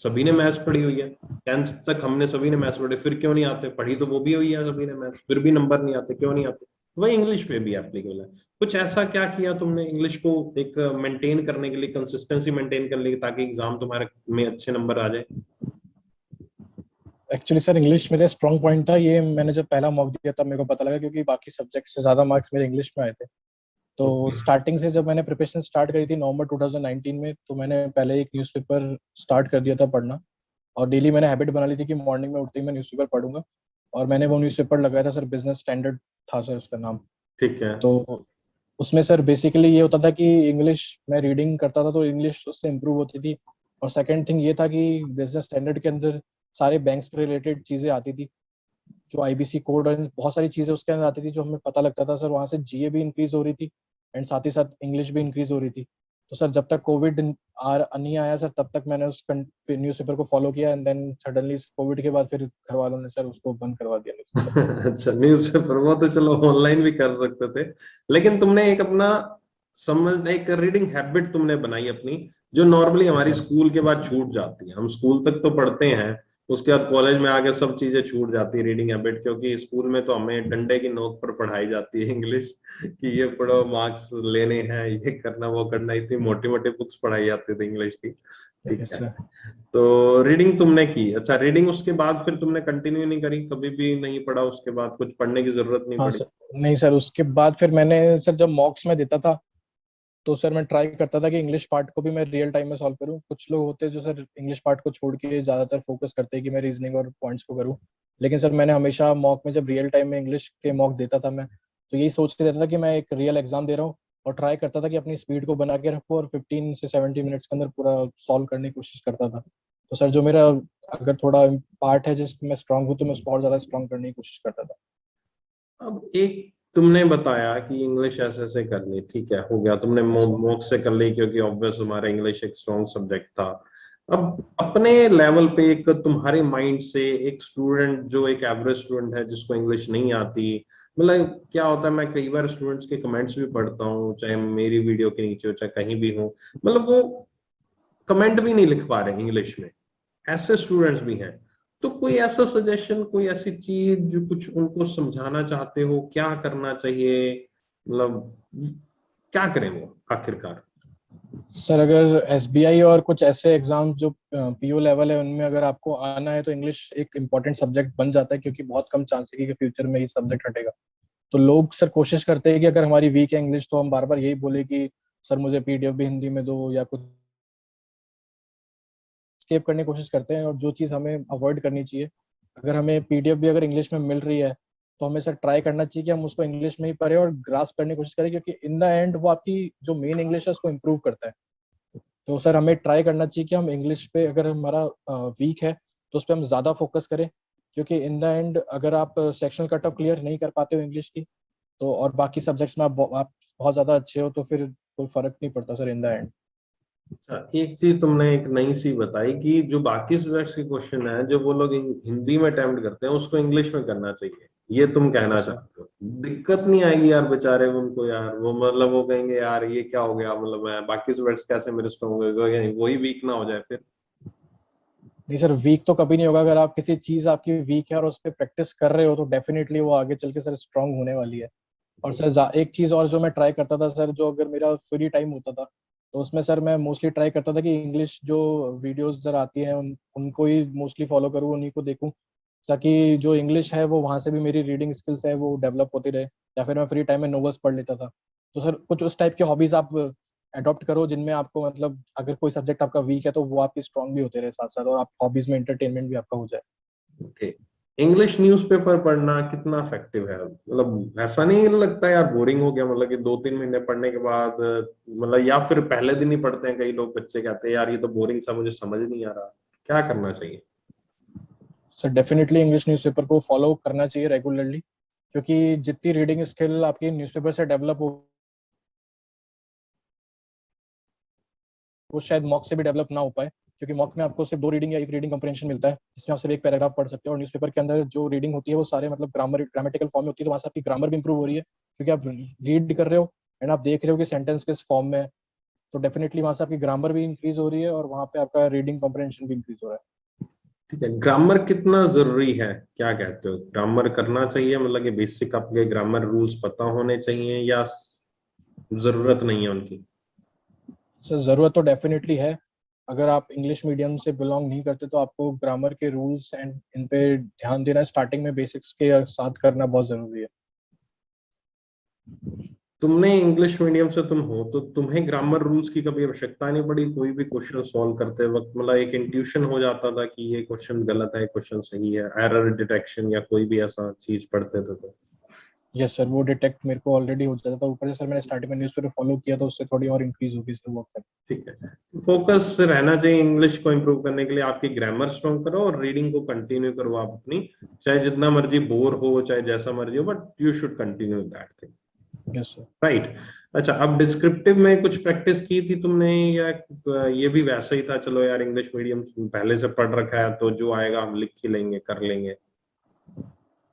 सभी ने मैथ्स पढ़ी हुई है, 10th तक हमने सभी ने मैथ्स पढ़े, फिर क्यों नहीं आते? पढ़ी तो वो भी हुई है सभी ने मैथ्स, फिर भी नंबर नहीं आते, क्यों नहीं आते? वही इंग्लिश पे भी एप्लीकेबल है। कुछ ऐसा क्या किया तुमने इंग्लिश को एक मेंटेन करने के लिए, कंसिस्टेंसी मेंटेन करने के लिए, ताकि एग्जाम तुम्हारे में अच्छे नंबर आ जाए? एक्चुअली सर इंग्लिश मेरा स्ट्रॉन्ग पॉइंट था, ये मैंने जब पहला मॉक दिया तब मेरे को पता लगा, क्योंकि बाकी सब्जेक्ट से ज़्यादा मार्क्स मेरे इंग्लिश में आए थे। तो ओके। स्टार्टिंग से जब मैंने प्रिपरेशन स्टार्ट करी थी नवंबर 2019 में, तो मैंने पहले एक न्यूज़पेपर स्टार्ट कर दिया था पढ़ना। और डेली मैंने हैबिट बना ली थी कि मॉर्निंग में उठते ही मैं न्यूज़पेपर पढ़ूंगा। और मैंने वो न्यूज़पेपर लगाया था सर, बिजनेस स्टैंडर्ड था सर उसका नाम। ठीक है। तो उसमें सर बेसिकली ये होता था कि इंग्लिश मैं रीडिंग करता था तो इंग्लिश उससे इम्प्रूव होती थी। और सेकंड थिंग ये था कि बिजनेस स्टैंडर्ड के अंदर सारे बैंक्स से रिलेटेड चीज़ें आती थी, जो आईबीसी कोड और बहुत सारी चीज़ें उसके अंदर आती थी, जो हमें पता लगता था सर। वहाँ से जीए भी इंक्रीज हो रही थी एंड साथ ही साथ इंग्लिश भी इंक्रीज हो रही थी। तो सर जब तक कोविड नहीं आया सर, तब तक मैंने उस न्यूज़पेपर को फॉलो किया, एंड देन सडनली कोविड के बाद फिर घर वालों ने सर उसको बंद करवा दिया न्यूज़पेपर। अच्छा, न्यूज़पेपर वो तो चलो ऑनलाइन भी कर सकते थे, लेकिन तुमने एक अपना समझ, एक रीडिंग हैबिट तुमने बनाई अपनी, जो नॉर्मली यस हमारी सर। स्कूल के बाद छूट जाती है। हम स्कूल तक तो पढ़ते हैं, उसके बाद कॉलेज में आके सब चीजें छूट जाती है, रीडिंग हैबिट, क्योंकि स्कूल में तो हमें डंडे की नोक पर पढ़ाई जाती है इंग्लिश, कि ये पढ़ो, मार्क्स लेने हैं, ये करना वो करना, इतनी मोटी मोटी बुक्स पढ़ाई जाती थी इंग्लिश की। ठीक यस है। सर। तो रीडिंग तुमने की, अच्छा रीडिंग उसके बाद फिर तुमने कंटिन्यू नहीं करी, कभी भी नहीं पढ़ा उसके बाद, कुछ पढ़ने की जरूरत नहीं हाँ पड़ी? सर। नहीं सर, उसके बाद फिर मैंने सर जब मॉक्स में देता था, तो सर मैं ट्राई करता था कि इंग्लिश पार्ट को भी मैं रियल टाइम में सॉल्व करूं। कुछ लोग होते हैं जो सर इंग्लिश पार्ट को छोड़ के ज़्यादातर फोकस करते हैं कि मैं रीजनिंग और पॉइंट्स को करूं। लेकिन सर मैंने हमेशा मॉक में, जब रियल टाइम में इंग्लिश के मॉक देता था मैं, तो यही सोच के देता था कि मैं एक रियल एग्जाम दे रहा हूँ। और ट्राई करता था कि अपनी स्पीड को बना के रखूँ और 15 से 17 मिनट्स के अंदर पूरा सॉल्व करने की कोशिश करता था। तो सर जो मेरा अगर थोड़ा पार्ट है जिसमें मैं स्ट्रांग हूँ, तो मैं उसको और ज़्यादा स्ट्रांग करने की कोशिश करता था। अब एक तुमने बताया कि इंग्लिश ऐसे ऐसे करनी, ठीक है, हो गया, तुमने Yes, मॉक से कर ली क्योंकि ऑब्वियस तुम्हारा इंग्लिश एक स्ट्रॉन्ग सब्जेक्ट था। अब अपने लेवल पे एक तुम्हारे माइंड से एक स्टूडेंट, जो एक एवरेज स्टूडेंट है जिसको इंग्लिश नहीं आती, मतलब क्या होता है, मैं कई बार स्टूडेंट्स के कमेंट्स भी पढ़ता हूँ, चाहे मेरी वीडियो के नीचे हो चाहे कहीं भी हो, मतलब वो कमेंट भी नहीं लिख पा रहे इंग्लिश में, ऐसे स्टूडेंट्स भी हैं। तो कोई ऐसा सजेशन, कोई ऐसी चीज जो कुछ उनको समझाना चाहते हो, क्या करना चाहिए, मतलब क्या करें वो आखिरकार? सर अगर एसबीआई और कुछ ऐसे एग्जाम जो पीओ लेवल है उनमें अगर आपको आना है, तो इंग्लिश एक इम्पॉर्टेंट सब्जेक्ट बन जाता है, क्योंकि बहुत कम चांस है कि फ्यूचर में ये सब्जेक्ट हटेगा। तो लोग सर कोशिश करते हैं कि अगर हमारी वीक है इंग्लिश, तो हम बार बार यही बोले कि सर मुझे पीडीएफ भी हिंदी में दो, या कुछ स्केप करने की कोशिश करते हैं। और जो चीज़ हमें अवॉइड करनी चाहिए, अगर हमें पीडीएफ भी अगर इंग्लिश में मिल रही है, तो हमें सर ट्राई करना चाहिए कि हम उसको इंग्लिश में ही पढ़ें और ग्रास्प करने की कोशिश करें, क्योंकि इन द एंड वो आपकी जो मेन इंग्लिश है उसको इम्प्रूव करता है। तो सर हमें ट्राई करना चाहिए कि हम इंग्लिश पे, अगर हमारा वीक है तो उस पर हम ज़्यादा फोकस करें, क्योंकि इन द एंड अगर आप सेक्शनल कट ऑफ क्लियर नहीं कर पाते हो इंग्लिश की, तो और बाकी सब्जेक्ट्स में आप बहुत ज़्यादा अच्छे हो, तो फिर कोई फर्क नहीं पड़ता सर इन द एंड। अच्छा, एक चीज तुमने एक नई सी बताई कि जो बाकी सब्जेक्ट्स के क्वेश्चन है जो वो लोग हिंदी में अटेम्प्ट करते हैं, उसको इंग्लिश में करना चाहिए, ये तुम कहना यस सर। चाहते हो? दिक्कत नहीं आएगी यार बेचारे उनको, यार वो मतलब वो कहेंगे यार ये क्या हो गया, मतलब मैं बाकी सब्जेक्ट्स कैसे मेरे स्ट्रॉन्ग होंगे, वही वीक ना हो जाए फिर? नहीं सर, वीक तो कभी नहीं होगा। अगर आप किसी चीज़ आपकी वीक है और उस पर प्रैक्टिस कर रहे हो, तो डेफिनेटली वो आगे चल के सर स्ट्रांग होने वाली है। और सर एक चीज़ और जो मैं ट्राई करता था सर, जो अगर मेरा फ्री टाइम होता था, तो उसमें सर मैं मोस्टली ट्राई करता था कि इंग्लिश जो वीडियोस सर आती हैं उनको ही मोस्टली फॉलो करूँ, उन्हीं को देखूँ, ताकि जो इंग्लिश है वो वहाँ से भी मेरी रीडिंग स्किल्स है वो डेवलप होती रहे। या फिर मैं फ्री टाइम में नोवेल्स पढ़ लेता था। तो सर कुछ उस टाइप के हॉबीज आप अडॉप्ट करो, जिनमें आपको मतलब अगर कोई सब्जेक्ट आपका वीक है तो वो आपकी स्ट्रांग भी होते रहे साथ साथ, और आप हॉबीज में एंटरटेनमेंट भी आपका हो जाए। ओके। इंग्लिश न्यूज़पेपर पढ़ना कितना इफेक्टिव है, मतलब ऐसा नहीं लगता यार बोरिंग हो गया, मतलब कि 2-3 महीने पढ़ने के बाद, मतलब या फिर पहले दिन ही पढ़ते हैं कई लोग, बच्चे कहते हैं यार ये तो बोरिंग सा, मुझे समझ नहीं आ रहा, क्या करना चाहिए? सर डेफिनेटली इंग्लिश न्यूज़पेपर को फॉलो करना चाहिए रेगुलरली, क्योंकि जितनी रीडिंग स्किल आपकी न्यूज़पेपर से डेवलप हो, वो शायद मॉक से भी डेवलप ना हो पाए। क्योंकि मॉक में आपको सिर्फ 2 रीडिंग या 1 रीडिंग कम्प्रेंशन मिलता है, जिसमें आप सिर्फ एक पैराग्राफ पढ़ सकते हो। और न्यूज़पेपर के अंदर जो रीडिंग होती है वो सारे मतलब ग्रामेटिकल फॉर्म में होती है, तो वहाँ से आपकी ग्रामर भी इंप्रूव हो रही है, क्योंकि आप रीड कर रहे हो एंड आप देख रहे हो कि सेंटेंस किस फॉर्म में है। तो डेफिनेटली वहाँ से आपकी ग्रामर भी इंक्रीज हो रही है और वहाँ पे आपका रीडिंग कॉम्प्रहेंशन भी इंक्रीज हो रहा है। ठीक है, ग्रामर कितना जरूरी है, क्या कहते हो, ग्रामर करना चाहिए, मतलब कि बेसिक आपके ग्रामर रूल्स पता होने चाहिए या जरूरत नहीं है उनकी? सर ज़रूरत तो डेफिनेटली है। अगर आप इंग्लिश मीडियम से बिलोंग नहीं करते तो आपको ग्रामर के रूल्स एंड इन पे ध्यान देना स्टार्टिंग में बेसिक्स के साथ करना बहुत ज़रूरी है। तुमने इंग्लिश मीडियम से तुम हो तो तुम्हें ग्रामर रूल्स की कभी आवश्यकता नहीं पड़ी? कोई भी क्वेश्चन सॉल्व करते वक्त मतलब एक इंट्यूशन हो जाता था कि ये क्वेश्चन गलत है, क्वेश्चन सही है, एरर डिटेक्शन या कोई भी ऐसा चीज पढ़ते थे तो? यस सर, वो डिटेक्ट मेरे को ऑलरेडी हो जाता था। ऊपर से सर मैंने स्टार्टिंग में न्यूज़पेपर फॉलो किया तो उससे थोड़ी और इंक्रीज होगी सर वो। ठीक है, फोकस रहना चाहिए इंग्लिश को इम्प्रूव करने के लिए, आपकी ग्रामर स्ट्रॉन्ग करो और रीडिंग को कंटिन्यू करो आप अपनी, चाहे जितना मर्जी बोर हो, चाहे जैसा मर्जी हो, but you should continue that thing. Yes sir. Right. अच्छा, अब डिस्क्रिप्टिव में कुछ प्रैक्टिस की थी तुमने या ये भी वैसा ही था, चलो यार इंग्लिश मीडियम पहले से पढ़ रखा है तो जो आएगा हम लिख ही लेंगे, कर लेंगे?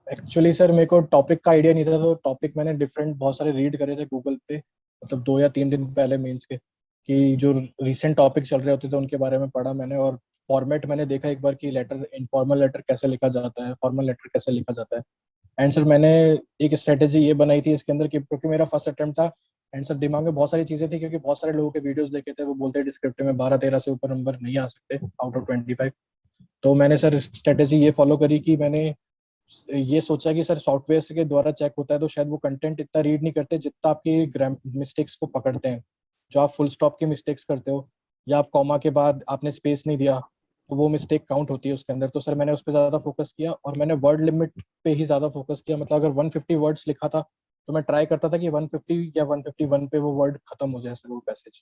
एक्चुअली सर मेरे को टॉपिक का आइडिया नहीं था, तो टॉपिक मैंने डिफरेंट बहुत सारे रीड करे थे गूगल पे, मतलब 2 या 3 दिन पहले मेंस के, कि जो रीसेंट टॉपिक चल रहे होते थे उनके बारे में पढ़ा मैंने। और फॉर्मेट मैंने देखा एक बार कि लेटर, इनफॉर्मल लेटर कैसे लिखा जाता है, फॉर्मल लेटर कैसे लिखा जाता है। एंड सर मैंने एक स्ट्रेटेजी ये बनाई थी इसके अंदर कि क्योंकि मेरा फर्स्ट अटेम्प्ट था एंड सर दिमाग में बहुत सारी चीजें थी, क्योंकि बहुत सारे लोगों के वीडियोस देखे थे, वो बोलते हैं डिस्क्रिप्टिव में 12-13 से ऊपर नंबर नहीं आ सकते आउट ऑफ 25। तो मैंने सर स्ट्रेटेजी ये फॉलो करी कि मैंने ये सोचा कि सर सॉफ्टवेयर के द्वारा चेक होता है तो शायद वो कंटेंट इतना रीड नहीं करते जितना आपकी ग्राम मिस्टेक्स को पकड़ते हैं। जो आप फुल स्टॉप की मिस्टेक्स करते हो या आप कॉमा के बाद आपने स्पेस नहीं दिया तो वो मिस्टेक काउंट होती है उसके अंदर। तो सर मैंने उस पर ज़्यादा फोकस किया और मैंने वर्ड लिमिट पे ही ज़्यादा फोकस किया। मतलब अगर 150 वर्ड्स लिखा था तो मैं ट्राई करता था कि 150 या 151 पे वो वर्ड खत्म हो जाए सर, वो पैसेज।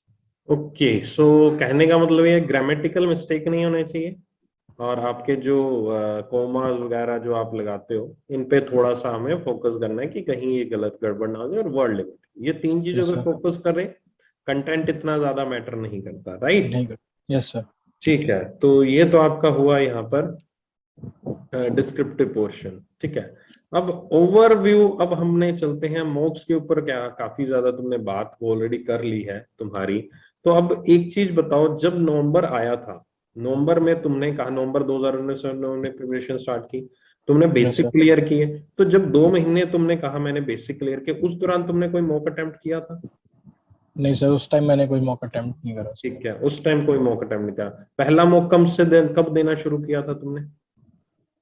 ओके, सो कहने का मतलब ये ग्रामेटिकल मिस्टेक नहीं होने चाहिए, और आपके जो कोमास वगैरह जो आप लगाते हो इन पे थोड़ा सा हमें फोकस करना है कि कहीं ये गलत गड़बड़ ना हो जाए, और वर्ड लिमिट, ये 3 चीजों यस पे सर। फोकस कर रहे, कंटेंट इतना ज्यादा मैटर नहीं करता, राइट? नहीं कर। Yes sir. ठीक है, तो ये तो आपका हुआ यहाँ पर डिस्क्रिप्टिव पोर्शन। ठीक है, अब ओवरव्यू, अब हमने चलते हैं मॉक्स के ऊपर। क्या काफी ज्यादा तुमने बात ऑलरेडी कर ली है तुम्हारी, तो अब एक चीज बताओ, जब नवंबर आया था, नवंबर में तुमने कहा, नवंबर 2019 में उन्होंने प्रिपरेशन स्टार्ट की, तुमने यस बेसिक सर। क्लियर किए, तो जब 2 महीने तुमने कहा मैंने बेसिक क्लियर किया, उस दौरान तुमने कोई मॉक अटेम्प्ट किया था? नहीं सर, उस टाइम मैंने कोई मॉक अटेम्प्ट नहीं करा सर। ठीक है, उस टाइम कोई मॉक अटेम्प्ट नहीं था। पहला मॉक कब देना शुरू किया था तुमने?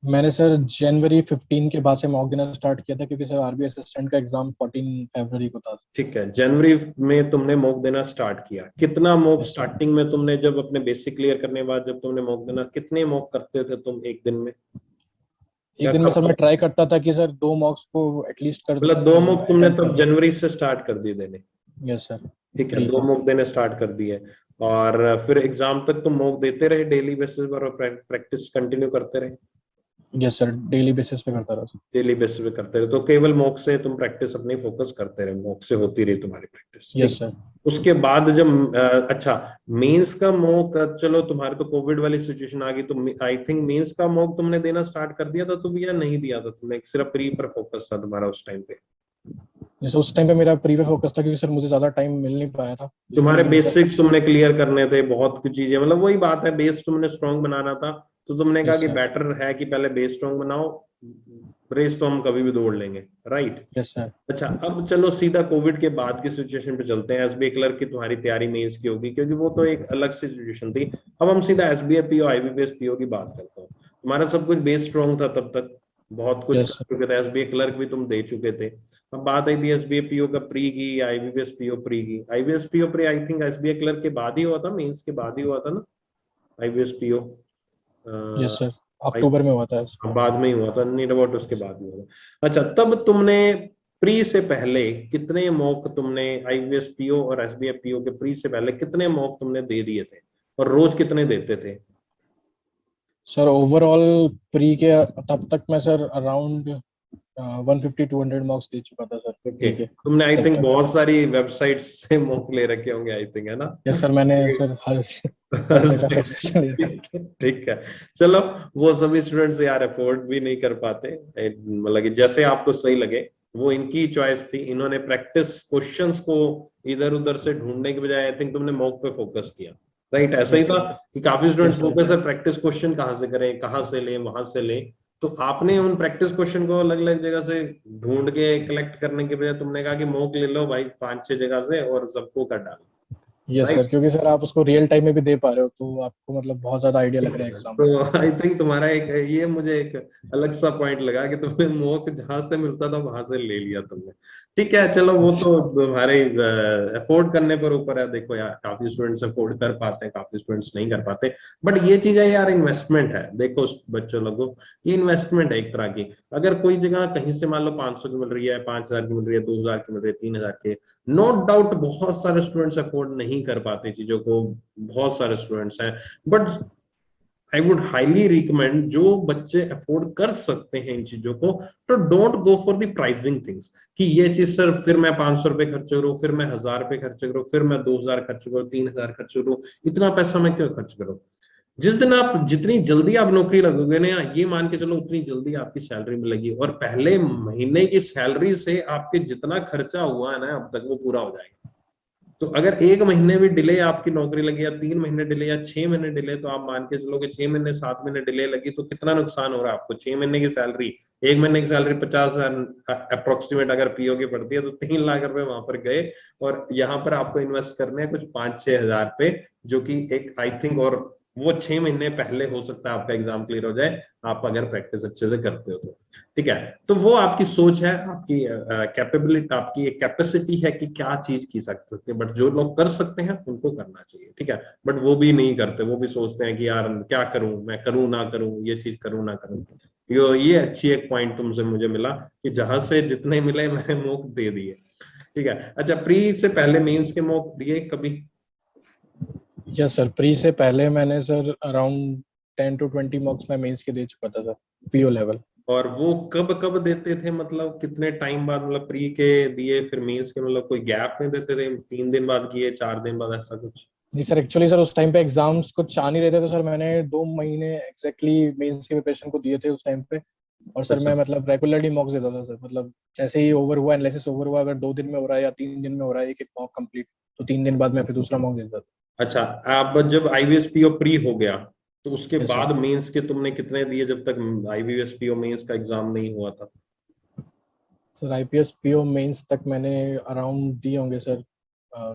मैंने सर जनवरी 15 के बाद से मॉक देना स्टार्ट किया था, क्योंकि सर आरबी असिस्टेंट का एग्जाम 14 फरवरी को था। ठीक है, जनवरी में तुमने मॉक देना स्टार्ट किया। कितना मॉक यस सर। स्टार्टिंग में तुमने, जब अपने बेसिक क्लियर करने के बाद जब तुमने मॉक देना, कितने मॉक करते थे तुम एक दिन में, एक या दिन में सर कब? मैं ट्राई करता था कि सर 2 मॉक्स को एटलीस्ट कर मतलब 2 मॉक तुमने अटेम्प्ट कर तब दूं। जनवरी से स्टार्ट कर दिए देने? Yes sir. ठीक है, प्री दो का। मॉक देने स्टार्ट कर दिए, और फिर एग्जाम तक तुम मॉक देते रहे डेली बेसिस पर, और प्रैक्टिस कंटिन्यू करते रहे? यस सर, डेली बेसिस पे करता रहा सर। डेली बेसिस पे करते रहे, तो केवल मॉक से तुम प्रैक्टिस अपनी फोकस करते रहे, मॉक से होती रही तुम्हारी प्रैक्टिस, ठीक? Yes sir. उसके बाद जब अच्छा, मेंस का मॉक, चलो तुम्हारे तो कोविड वाली सिचुएशन आ गई, तो आई थिंक मेंस का मॉक तुमने देना स्टार्ट कर दिया था तुम, या नहीं दिया था तुमने, सिर्फ प्री पर फोकस था तुम्हारा उस टाइम पे? जैसे उस टाइम पे मेरा प्री पे फोकस था, क्योंकि सर मुझे ज्यादा टाइम मिल नहीं पाया था, तुम्हारे लेकिन बेसिक्स तुमने क्लियर करने थे, बहुत कुछ चीजें, मतलब वही बात है, बेस तुमने स्ट्रॉन्ग बनाना था, तो तुमने कहा यस कि सर। बेटर है कि पहले बेस स्ट्रॉन्ग बनाओ, रेस तो हम कभी भी दौड़ लेंगे, राइट? Yes sir. अच्छा, अब चलो सीधा कोविड के बाद की सिचुएशन पे चलते हैं। एसबीआई क्लर्क की तुम्हारी तैयारी मेंस की होगी, क्योंकि वो तो एक अलग सी सिचुएशन थी। अब हम सीधा एसबीआई पीओ, आईबीपीएस पीओ की बात करते हैं। तुम्हारा सब कुछ बेस स्ट्रॉन्ग था तब तक, बहुत कुछ यस कर सर। चुके थे, एसबीआई क्लर्क भी तुम दे चुके थे। अब बात आई थी एसबीआई पीओ का प्री की, आईबीपीएस पीओ प्री की। IBS PO pre I think SBI clerk के बाद ही हुआ था, मेंस के बाद ही हुआ था ना आईबीएस पीओ? यस सर, अक्टूबर में हुआ था। बाद में ही हुआ था, नीड अबाउट उसके बाद ही हुआ था। अच्छा, तब तुमने प्री से पहले कितने मॉक तुमने आईबीएस पीओ और एसबीआई पीओ के प्री से पहले कितने मॉक तुमने दे दिए थे, और रोज कितने देते थे? सर ओवरऑल प्री के तब तक मैं सर अराउंड 150-200 मार्क्स दे चुका था सर ओके, प्री के तुमने आई तब थिंक तक। बहुत सारी वेबसाइट्स से मॉक ले रखे होंगे, आई थिंक, है ना? यस सर, मैंने सर हर जगह सब्सक्रिप्शन ले रखा था। ठीक है, चलो, वो सभी स्टूडेंट्स यार अफोर्ड भी नहीं कर पाते, मतलब कि जैसे आपको सही लगे वो इनकी चॉइस थी, इन्होंने प्रैक्टिस क्वेश्चंस को इधर उधर से ढूंढने के बजाय आई थिंक तुमने मॉक पे फोकस किया, राइट? ऐसा ही यस था सर। कि काफी स्टूडेंट्स यस वो सर। पे सर प्रैक्टिस क्वेश्चन कहाँ से करें, कहाँ से लें, वहां से लें, तो आपने उन प्रैक्टिस क्वेश्चन को अलग अलग जगह से ढूंढ के कलेक्ट करने के बजाय तुमने कहा कि मॉक ले लो भाई 5-6 जगह से और सबको कर डालो, यस राइट? सर, क्योंकि सर आप उसको रियल टाइम में भी दे पा रहे हो तो आपको मतलब बहुत ज्यादा आइडिया लग रहा है एग्जाम में। तो आई थिंक तुम्हारा एक ये मुझे एक अलग सा पॉइंट लगा कि तुम्हें मॉक जहां से मिलता था वहां से ले लिया तुमने। ठीक है, चलो वो तो तुम्हारे अफोर्ड करने पर ऊपर है। देखो यार, काफी स्टूडेंट्स अफोर्ड कर पाते हैं, काफी स्टूडेंट्स नहीं कर पाते, बट ये चीज है यार, इन्वेस्टमेंट है। देखो बच्चों लोगों, ये इन्वेस्टमेंट है एक तरह की। अगर कोई जगह कहीं से मान लो 500 की मिल रही है, 5000 की मिल रही है, 2000 की मिल रही है, 3000 की, नो डाउट बहुत सारे स्टूडेंट्स अफोर्ड नहीं कर पाते चीजों को, बहुत सारे स्टूडेंट्स हैं, but I would highly recommend जो बच्चे अफोर्ड कर सकते हैं इन चीजों को, तो don't go for the pricing things कि ये चीज सर फिर मैं 500 रुपए खर्च करूँ, फिर मैं 1000 रुपए खर्च करूँ, फिर मैं 2000 खर्च करूँ, 3000 खर्च करूँ, इतना पैसा मैं क्यों खर्च करूँ? जिस दिन आप जितनी जल्दी आप नौकरी लगोगे ना, ये मान के चलो उतनी जल्दी आपकी सैलरी मिलेगी, और पहले महीने की सैलरी से आपके जितना खर्चा हुआ है ना अब तक वो पूरा हो जाएगा। तो अगर 1 महीने भी डिले आपकी नौकरी लगी, या 3 महीने डिले, या 6 महीने डिले, तो आप मान के चलो कि 6 महीने 7 महीने डिले लगी तो कितना नुकसान हो रहा है आपको? 6 महीने की सैलरी, 1 महीने की सैलरी 50,000 अप्रोक्सीमेट अगर पीओ की पड़ती है, तो 3 लाख रुपए वहां पर गए, और यहाँ पर आपको इन्वेस्ट करने हैं कुछ 5-6 हजार पे, जो कि एक आई थिंक, और वो 6 महीने पहले हो सकता है आपका एग्जाम क्लियर हो जाए, आप अगर प्रैक्टिस अच्छे से करते हो तो। ठीक है, तो वो आपकी सोच है, आपकी कैपेबिलिटी, आपकी एक कैपेसिटी है कि क्या चीज की सकते हैं, बट जो लोग कर सकते हैं उनको करना चाहिए। ठीक है, बट वो भी नहीं करते, वो भी सोचते हैं कि यार क्या करूं, मैं करूं ना करूं, ये चीज करूं ना करूं। ये अच्छी एक पॉइंट तुमसे मुझे मिला कि जहां से जितने मिले मैंने मॉक दे दिए। ठीक है, अच्छा, प्री से पहले मेंस के मॉक दिए कभी? यस सर, प्री से पहले मैंने सर अराउंड 10 to 20 मॉक्स मैं मेंस के दे चुका था सर, पीओ लेवल। और वो कब कब देते थे, मतलब कितने टाइम बाद? मतलब प्री के दिए फिर मेंस के, मतलब कोई गैप में देते थे, 3 दिन बाद किए, 4 दिन बाद, ऐसा कुछ? जी सर, एक्चुअली सर उस टाइम पे एग्जाम्स कुछ आ नहीं रहे थे, तो सर मैंने 2 महीने एग्जैक्टली मेंस की प्रिपरेशन को दिए थे उस टाइम पे। और सर अच्छा मैं मतलब रेगुलरली मॉक्स देता था सर, मतलब जैसे ही ओवर हुआ, एनालिसिस ओवर हुआ, अगर 2 दिन में हो रहा है या 3 दिन में हो रहा है एक एक मॉक कंप्लीट, तो 3 दिन बाद मैं फिर दूसरा मॉक देता था। अच्छा, आप जब आईवीएसपीओ प्री हो गया तो उसके यस सर। बाद मेंस के तुमने कितने दिए जब तक आईवीएसपीओ मेंस का एग्जाम नहीं हुआ था? सर आईपीएस पीओ मेंस तक मैंने अराउंड दिए होंगे सर,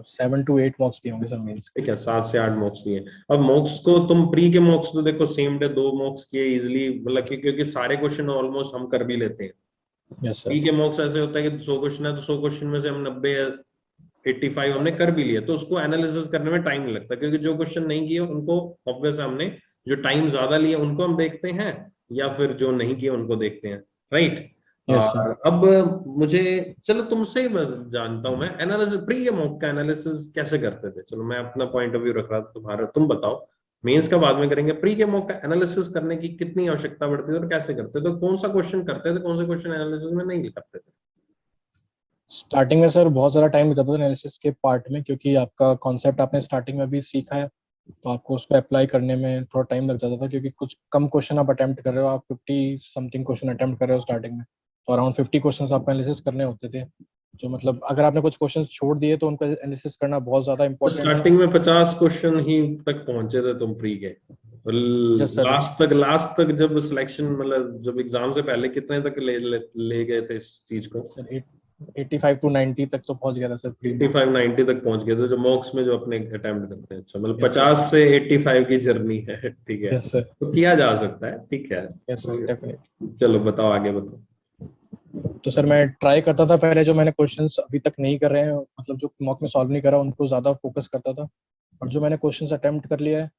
7 to 8 मॉक्स दिए होंगे सर मेंस। ठीक है, 7 से 8 मॉक्स दिए। अब मॉक्स को तुम प्री के मॉक्स तो देखो सेम डे 2 मॉक्स किए इजिली, मतलब क्योंकि सारे क्वेश्चन ऑलमोस्ट हम कर भी लेते हैं। Yes sir. प्री के मॉक्स ऐसे होता है कि 100 क्वेश्चन है तो 100 क्वेश्चन में से हम 90 या 85 हमने कर भी लिए, तो उसको एनालिसिस करने में टाइम नहीं लगता, क्योंकि जो क्वेश्चन नहीं किए उनको ऑब्वियस हमने, जो टाइम ज्यादा लिए उनको हम देखते हैं, या फिर जो नहीं किए उनको देखते हैं, राइट? Yes sir. और अब मुझे, चलो तुमसे ही मैं जानता हूं, मैं एनालिसिस, प्री के मॉक का एनालिसिस कैसे करते थे? चलो मैं अपना पॉइंट ऑफ व्यू रख रहा था, तुम्हारा तुम बताओ। मेंस का बाद में करेंगे, प्री के मॉक का एनालिसिस करने की कितनी आवश्यकता पड़ती है और कैसे करते थे? तो कौन सा क्वेश्चन करते थे, कौन से क्वेश्चन एनालिसिस में नहीं करते थे? स्टार्टिंग में सर बहुत ज़्यादा टाइम लगता था एनालिसिस के पार्ट में, क्योंकि आपका कॉन्सेप्ट आपने स्टार्टिंग में भी सीखा है, तो आपको उसको अप्लाई करने में थोड़ा टाइम लग जाता था, क्योंकि कुछ कम क्वेश्चन आप अटेम्प्ट कर रहे हो, आप 50 समथिंग क्वेश्चन अटेम्प्ट कर रहे हो स्टार्टिंग में, तो अराउंड 50 क्वेश्चन आपको एनालिसिस करने होते थे। जो मतलब अगर आपने कुछ क्वेश्चन छोड़ दिए तो उनको एनालिसिस करना बहुत ज़्यादा तो इंपॉर्टेंट है। स्टार्टिंग में 50 क्वेश्चन ही तक पहुंचे थे तुम प्री के? Yes sir. लास्ट तक जब सिलेक्शन, मतलब जब एग्जाम से पहले कितने तक ले गए थे इस चीज को? सर 85 to 90 तक तो पहुंच गया था सर प्री में। 85-90 तक पहुंच गए थे जो मॉक्स में जो अपने अटेम्प्ट करते हैं। अच्छा, मतलब यस सर। 50 से 85 की जर्नी है। ठीक है, यस सर। तो किया जा सकता है, ठीक है। Yes sir definite. चलो बताओ, आगे बताओ। तो सर मैं ट्राई करता था पहले, जो मैंने क्वेश्चंस अभी तक नहीं कर रहे हैं, मतलब जो मॉक में सॉल्व नहीं करा, उनको ज़्यादा फोकस करता था। और जो मैंने क्वेश्चंस अटेम्प्ट कर लिया है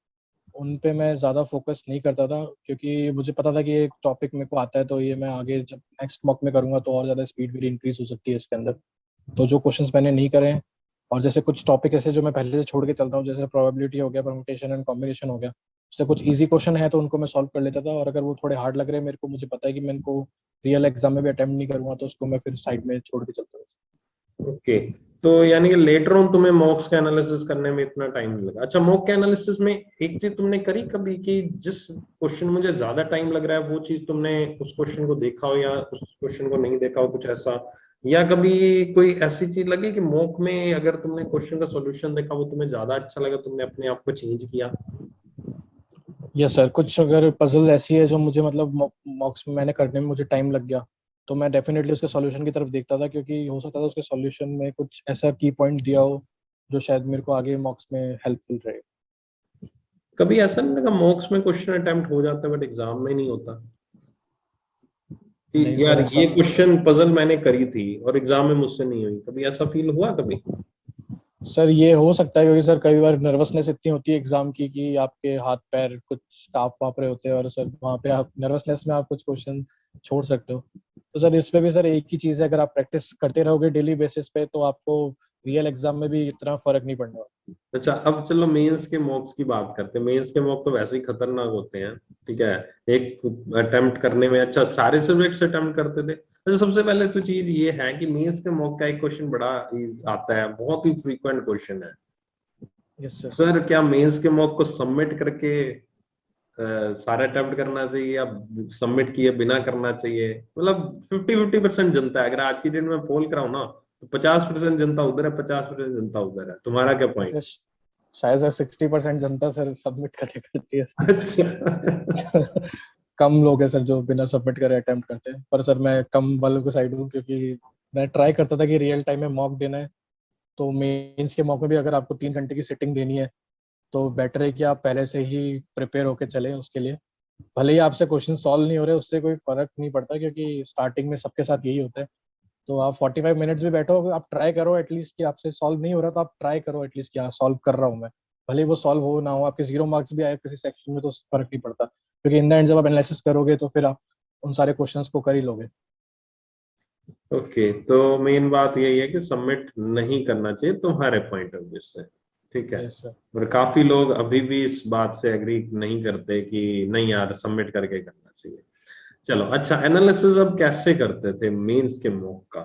उन पे मैं ज़्यादा फोकस नहीं करता था, क्योंकि मुझे पता था कि ये टॉपिक मेरे को आता है, तो ये मैं आगे जब नेक्स्ट मॉक में करूँगा तो और ज़्यादा स्पीड मेरी इंक्रीज हो सकती है इसके अंदर। तो जो क्वेश्चंस मैंने नहीं करे हैं, और जैसे कुछ टॉपिक ऐसे जो मैं पहले से छोड़ के चल रहा हूँ, जैसे प्रोबेबिलिटी हो गया, परम्यूटेशन एंड कॉम्बिनेशन हो गया, उससे कुछ इजी क्वेश्चन है तो उनको मैं सॉल्व कर लेता था, और अगर वो थोड़े हार्ड लग रहे हैं मेरे को, मुझे पता है कि मैं इनको रियल एग्जाम में भी अटेम्प्ट नहीं करूँगा, तो उसको मैं फिर साइड में छोड़ के चलता था। ओके, तो यानी कि लेटर ऑन तुम्हें मॉक्स का एनालिसिस करने में इतना टाइम नहीं लगा। अच्छा, मॉक के एनालिसिस में एक चीज तुमने करी कभी कि जिस क्वेश्चन मुझे ज्यादा टाइम लग रहा है वो चीज तुमने उस क्वेश्चन को देखा हो या उस क्वेश्चन को नहीं देखा हो, कुछ ऐसा या कभी कोई ऐसी चीज लगी कि मॉक में अगर तुमने क्वेश्चन का सॉल्यूशन देखा वो तुम्हें ज्यादा अच्छा लगा, तुमने अपने आप को चेंज किया? यस सर, कुछ अगर पजल ऐसी है जो मुझे मतलब मॉक्स में मैंने करने में मुझे टाइम लग गया, तो मैं डेफिनेटली उसके सॉल्यूशन की तरफ देखता था, क्योंकि हो सकता था उसके सॉल्यूशन में कुछ ऐसा की पॉइंट दिया हो जो शायद मेरे को आगे मॉक्स में हेल्पफुल रहे। कभी ऐसा नहीं लगा मॉक्स में क्वेश्चन अटेम्प्ट हो जाता है बट एग्जाम में नहीं होता, कि नहीं यार सर, ऐसा ये क्वेश्चन पजल मैंने करी थी और एग्जाम में मुझसे नहीं हुई, कभी ऐसा फील हुआ कभी? सर ये हो सकता है, क्योंकि सर कई बार नर्वसनेस इतनी होती है एग्जाम की कि आपके हाथ पैर कुछ कांप वाप रहे होते हैं, और सर वहाँ पे आप नर्वसनेस में आप कुछ क्वेश्चन छोड़ सकते हो। तो सर इस पे भी सर एक ही चीज़ है, अगर आप प्रैक्टिस करते रहोगे डेली बेसिस पे तो आपको रियल एग्जाम में भी इतना फर्क नहीं पड़ने वाला। अच्छा, अब चलो मेंस के मॉक्स की बात करते हैं। मेंस के मॉक तो वैसे ही खतरनाक होते हैं, ठीक है? एक अटेम्प्ट करने में, अच्छा सारे सब्जेक्ट्स अटेम्प्ट करते थे? अच्छा, सबसे पहले तो चीज ये है कि मेंस के मॉक का एक क्वेश्चन बड़ा आता है, बहुत ही फ्रीक्वेंट क्वेश्चन है। Yes sir. सर क्या मेंस के मॉक को सबमिट करके सारा अटेम्प्ट करना चाहिए या सबमिट किए बिना करना चाहिए? मतलब 50-50% जनता है, अगर आज की डेट में पोल कराऊं ना तो 50% जनता उधर है, 50% जनता उधर है। तुम्हारा क्या पॉइंट? वैसे शायद सर 60% जनता सर सबमिट करके करती है अच्छा। सर। कम लोग हैं सर जो बिना सबमिट करे अटेम्प्ट करते हैं, पर सर मैं कम वालों के साइड हूँ, क्योंकि मैं ट्राई करता था कि रियल टाइम में मॉक देना है। तो मेंस के मॉक में भी अगर आपको 3 घंटे की सिटिंग देनी है तो बेटर है कि आप पहले से ही प्रिपेयर होके चलें उसके लिए। भले ही आपसे क्वेश्चन सॉल्व नहीं हो रहे, उससे कोई फर्क नहीं पड़ता, क्योंकि स्टार्टिंग में सबके साथ यही होता है। तो आप 45 मिनट्स भी बैठो, आप ट्राई करो एटलीस्ट कि आपसे सॉल्व नहीं हो रहा, तो आप ट्राई करो एटलीस्ट कि हाँ सॉल्व कर रहा हूँ मैं। भले ही वो सॉल्व हो ना हो, आपके 0 मार्क्स भी आए किसी सेक्शन में तो उससे फर्क नहीं पड़ता, क्योंकि इन द एंड जब आप एनालिसिस करोगे तो फिर आप उन सारे क्वेश्चंस को कर ही लोगे। ओके, तो मेन बात यही है कि सबमिट नहीं करना चाहिए तुम्हारे पॉइंट ऑफ व्यू से, ठीक है? Yes sir. और काफी लोग अभी भी इस बात से एग्री नहीं करते कि नहीं यार सबमिट करके करना चाहिए। चलो अच्छा, एनालिसिस अब कैसे करते थे मेंस के मॉक का?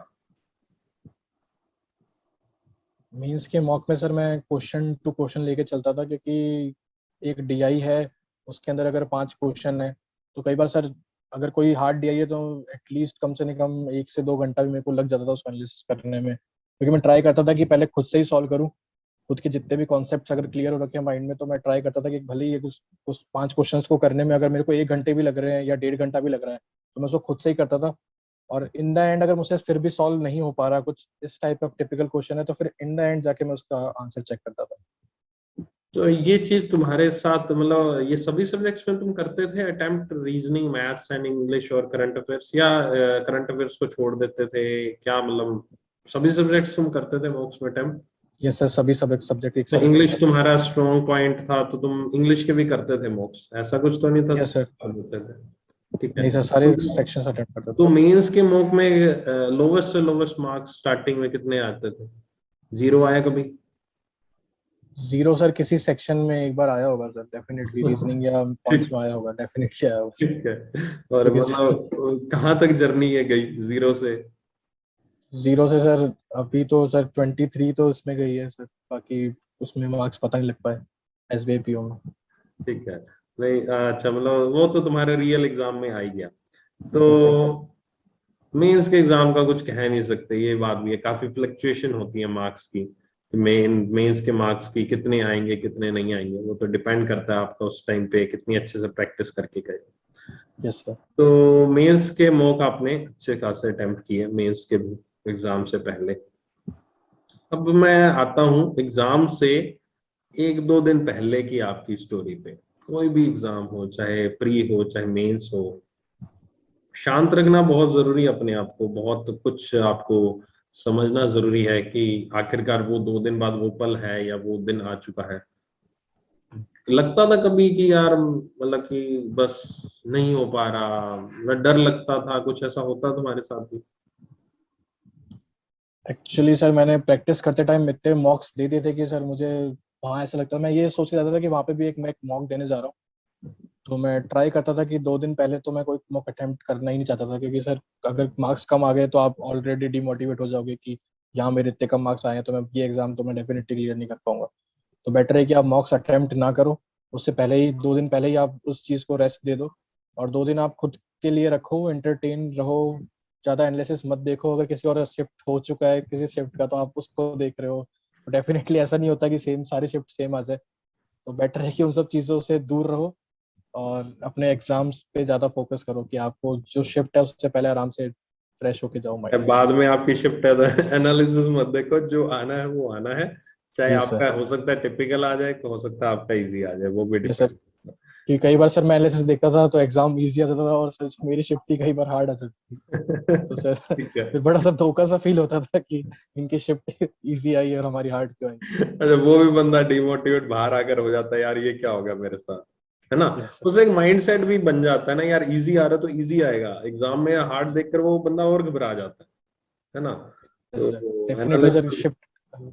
मीन्स के मॉक में सर मैं क्वेश्चन टू क्वेश्चन लेके चलता था, क्योंकि एक डीआई है, उसके अंदर अगर 5 क्वेश्चन है तो कई बार सर अगर कोई हार्ड डीआई है तो एटलीस्ट कम से कम 1 से 2 घंटा भी मेरे को लग जाता था उसको एनालिसिस करने में, क्योंकि मैं ट्राई करता था कि पहले खुद से ही सॉल्व करूँ। खुद के जितने भी कॉन्सेप्ट्स अगर क्लियर हो रखे हैं माइंड में, तो मैं ट्राई करता था कि भले ही उस 5 क्वेश्चंस को करने में अगर मेरे को 1 घंटे भी लग रहे हैं या 1.5 घंटा भी लग रहा है, तो मैं उसको खुद से ही करता था। और इन द एंड अगर मुझसे फिर भी सॉल्व नहीं हो पा रहा, कुछ इस टाइप ऑफ टिपिकल क्वेश्चन है, तो फिर इन द एंड जाके मैं उसका आंसर चेक करता था। तो ये चीज तुम्हारे साथ मतलब ये सभी सब्जेक्ट्स में तुम करते थे attempt, reasoning, maths and English और करंट अफेयर्स, या करंट अफेयर्स को छोड़ देते थे क्या? मतलब सभी सब्जेक्ट्स तुम करते थे मॉक्स में अटेम्प्ट? ये सर सभी सब्जेक्ट एक तो साथ अटेम्प्ट इंग्लिश करता तुम्हारा स्ट्रॉन्ग पॉइंट था तो तुम इंग्लिश के भी करते थे मॉक्स, ऐसा कुछ तो नहीं था? था। Yes sir. कर देते थे, ठीक है। नहीं सर, सारे सेक्शंस अटेम्प्ट करता था। तो मेंस के मॉक में लोवेस्ट से लोवेस्ट मार्क्स स्टार्टिंग में कितने आते थे? जीरो आया कभी? जीरो सर किसी सेक्शन में एक बार आया होगा सर, डेफिनेटली रीजनिंग या कौन ठीक, में आया होगा, डेफिनेटली आया होगा सर। ठीक है। और क्योंकि मतलब कहाँ तक जर्नी है गई जीरो से? जीरो से सर अभी तो सर 23 तो इसमें गई है सर, बाकी उसमें मार्क्स पता नहीं लग पाए एसबीआईपीओ में। ठीक है। नहीं अच्छा, मतलब वो तो तुम्हारे रियल एग्जाम में आ ही गया। तो यस सर। मेंस के एग्जाम का कुछ कह नहीं सकते, ये बात भी है, काफी फ्लक्चुएशन होती है मार्क्स की। मेंस के मार्क्स की कितने आएंगे कितने नहीं आएंगे वो तो डिपेंड करता है आपका उस टाइम पे कितनी अच्छे से प्रैक्टिस करके गए। Yes sir. तो मेंस के मॉक आपने अच्छे खासे अटेम्प्ट किए मेंस के एग्जाम से पहले। अब मैं आता हूँ एग्जाम से 1-2 दिन पहले की आपकी स्टोरी पे। कोई भी एग्जाम हो, चाहे प्री हो चाहे मेंस हो, शांत रखना बहुत जरूरी है अपने आप को, बहुत कुछ आपको समझना जरूरी है कि आखिरकार वो 2 दिन बाद वो पल है या वो दिन आ चुका है। लगता था कभी कि यार मतलब कि बस नहीं हो पा रहा, मैं डर लगता था, कुछ ऐसा होता तुम्हारे साथ भी? एक्चुअली सर मैंने प्रैक्टिस करते टाइम इतने मॉक्स दे दिए थे कि सर मुझे वहाँ ऐसा लगता, मैं ये सोच के जाता था कि वहाँ पे भी मैं एक मॉक देने जा रहा हूँ। तो मैं ट्राई करता था कि 2 दिन पहले तो मैं कोई मॉक अटेम्प्ट करना ही नहीं चाहता था, क्योंकि सर अगर मार्क्स कम आ गए तो आप ऑलरेडी डिमोटिवेट हो जाओगे कि यहाँ मेरे इतने कम मार्क्स आए हैं तो मैं ये एग्जाम तो मैं डेफिनेटली क्लियर नहीं कर पाऊंगा। तो बेटर है कि आप मॉक्स अटेम्प्ट ना करो, उससे पहले ही 2 दिन पहले ही आप उस चीज़ को रेस्ट दे दो, और 2 दिन आप खुद के लिए रखो, एंटरटेन रहो, ज्यादा एनालिसिस मत देखो। अगर किसी और शिफ्ट हो चुका है किसी शिफ्ट का तो आप उसको देख रहे हो, तो डेफिनेटली ऐसा नहीं होता कि सेम सारी शिफ्ट सेम आ जाए। तो बेटर है कि उन सब चीज़ों से दूर रहो और अपने एग्जाम्स पे ज़्यादा फोकस करो कि आपको जो शिफ्ट है उससे पहले आराम से फ्रेश होके जाओ माइंड बाद लेके। में आपकी शिफ्ट है तो एनालिसिस मत देखो, जो आना है वो आना है। चाहे जी सर। आपका हो सकता है टिपिकल आ जाए, हो सकता है आपका इजी आ जाए, वो भी ये सर, डिपेंड। कि कई बार सर मैं एनालिसिस देखता था तो एग्जाम इजी आता था और सर मेरी शिफ्ट ही कई बार हार्ड आ जाती थी। तो सर ठीक है। फिर बड़ा सा धोखा सा फील होता था कि इनकी शिफ्ट इजी आई और हमारी हार्ड क्यों आई। अच्छा, वो भी बंदा डिमोटिवेट बाहर आकर हो जाता है, यार ये क्या हो गया मेरे साथ, है ना। Yes sir. उसे एक माइंडसेट भी बन जाता है ना, यार इजी आ रहा है तो इजी आएगा, एग्जाम में हार्ड देखकर वो बंदा और घबरा जाता है ना। यस तो sir, definitely sir analysis. Shift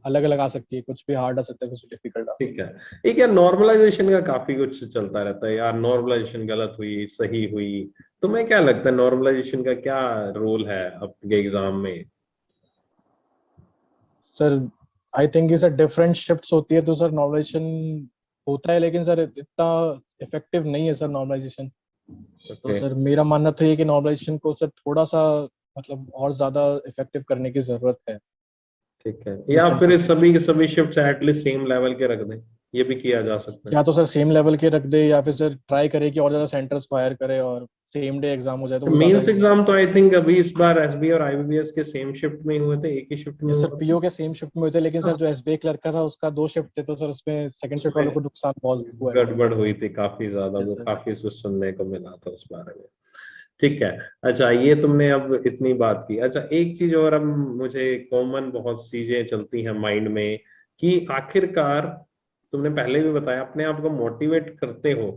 अलग अलग आ सकती है, कुछ भी हार्ड आ सकता है कुछ डिफिकल्ट आ सकता ठीक है। एक यार नॉर्मलाइजेशन का काफी कुछ चलता रहता है यार, नॉर्मलाइजेशन गलत हुई सही हुई। तुम्हें क्या लगता है नॉर्मलाइजेशन का क्या रोल है आपके एग्जाम में? है sir. I think sir different shifts होती है तो सर नॉर्मलाइजेशन होता है, लेकिन सर इतना इफेक्टिव नहीं है सर नॉर्मलाइजेशन। तो ओके। सर मेरा मानना तो ये है कि नॉर्मलाइजेशन को सर थोड़ा सा मतलब और ज्यादा इफेक्टिव करने की जरूरत है ठीक है, या डिफरेंट फिर शिफ्ट्स को। सभी के सभी शिफ्ट एटलीस्ट सेम लेवल के रख दें, ये भी किया जा सकता है। या तो सर सेम लेवल के रख दे या फिर सर ट्राई करे कि और ज्यादा सेंटर्स को हायर करे और सेम डे एग्जाम हो जाए तो वो ज्यादा मेंस ही एग्जाम तो आई थिंक अभी इस बार एसबी और आईबीपीएस के सेम शिफ्ट में ही हुए थे, एक ही शिफ्ट में ये सर हुआ था। पीओ के सेम शिफ्ट में हुए थे, लेकिन सर जो एसबीआई क्लर्क का था उसका 2 शिफ्ट थे तो सर उसमें सेकंड शिफ्ट वालों उसमें को नुकसान बहुत हुआ एक्चुअली। गड़बड़ हुई थी काफी ज्यादा, यस वो सर। काफी कुछ सुनने को मिला था उस बारे में। ठीक है। अच्छा, ये तुमने अब इतनी बात की। अच्छा, एक चीज और अब मुझे कॉमन बहुत चीजें चलती हैं माइंड में कि आखिरकार तुमने पहले भी बताया अपने आप को मोटिवेट करते हो,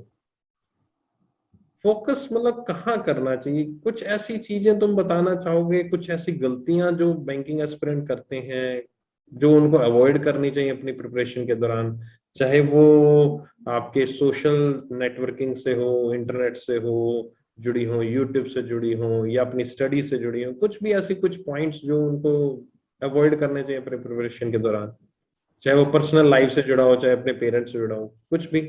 फोकस मतलब कहाँ करना चाहिए? कुछ ऐसी चीजें तुम बताना चाहोगे, कुछ ऐसी गलतियां जो बैंकिंग एस्पिरेंट करते हैं जो उनको अवॉइड करनी चाहिए अपनी प्रिपरेशन के दौरान? चाहे वो आपके सोशल नेटवर्किंग से हो, इंटरनेट से हो जुड़ी हो, यूट्यूब से जुड़ी हो, या अपनी स्टडी से जुड़ी हो, कुछ भी ऐसी कुछ पॉइंट्स जो उनको अवॉइड करने चाहिए अपने प्रिपरेशन के दौरान, चाहे वो पर्सनल लाइफ से जुड़ा हो, चाहे अपने पेरेंट्स से जुड़ा हो, कुछ भी।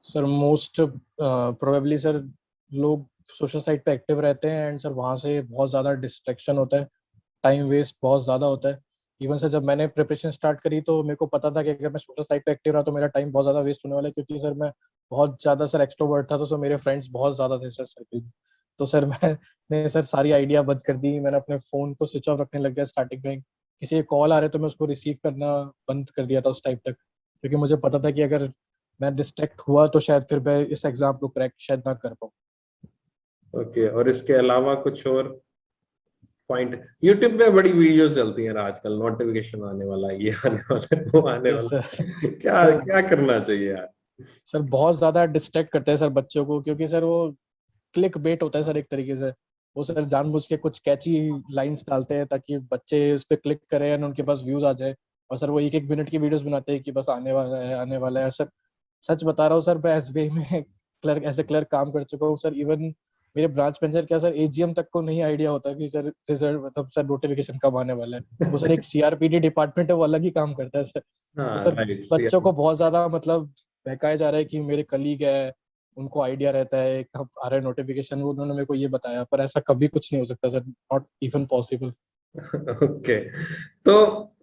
सर मोस्ट प्रोबेबली सर लोग सोशल साइट पे एक्टिव रहते हैं एंड सर वहाँ से बहुत ज़्यादा डिस्ट्रैक्शन होता है, टाइम वेस्ट बहुत ज़्यादा होता है। इवन सर जब मैंने प्रिपरेशन स्टार्ट करी तो मेरे को पता था कि अगर मैं सोशल साइट पे एक्टिव रहा तो मेरा टाइम बहुत ज़्यादा वेस्ट होने वाला है, क्योंकि सर मैं बहुत ज़्यादा सर एक्सट्रोवर्ट था तो सर मेरे फ्रेंड्स बहुत ज़्यादा थे सर सर्किल में। तो सर मैंने सर सारी आइडिया बंद कर दी, मैंने अपने फ़ोन को स्विच ऑफ रखने लग गया स्टार्टिंग में। किसी के कॉल आ रहे तो मैं उसको रिसीव करना बंद कर दिया था उस टाइम तक, क्योंकि मुझे पता था कि अगर मैं डिस्ट्रैक्ट हुआ तो शायद फिर मैं इस एग्जाम को क्रैक शायद ना कर पाऊँ। ओके, और इसके अलावा कुछ और पॉइंट? यूट्यूब पे बड़ी वीडियोस चलती हैं आजकल, नोटिफिकेशन आने वाला है, ये आने वाला है, वो आने यस वाला सर। है। क्या सर क्या करना चाहिए यार? सर बहुत ज़्यादा डिस्ट्रैक्ट करते हैं सर बच्चों को, क्योंकि सर वो क्लिक बेट होता है सर एक तरीके से। वो सर जानबूझ के कुछ कैची लाइंस डालते हैं ताकि बच्चे उस पर क्लिक करें और उनके पास व्यूज आ जाए। और सर वो 1-1 मिनट की वीडियोस बनाते हैं कि बस आने वाला है आने वाला है सर। सच बता रहा हूँ सर, मैं एसबीआई में क्लर्क एज ए क्लर्क काम कर चुका हूँ सर। इवन मेरे ब्रांच मैनेजर क्या सर एजीएम तक को नहीं आइडिया होता कि सर रिजल्ट मतलब सर नोटिफिकेशन कब आने वाला है। वो सर एक सीआरपीडी डिपार्टमेंट है, वो अलग ही काम करता है सर। तो हाँ सर राइट। बच्चों को बहुत ज्यादा मतलब बहकाया जा रहा है कि मेरे कलीग है, उनको आइडिया रहता है कब आ रहा है नोटिफिकेशन, वो उन्होंने मेरे को ये बताया, पर ऐसा कभी कुछ नहीं हो सकता sir, not even possible. Okay. तो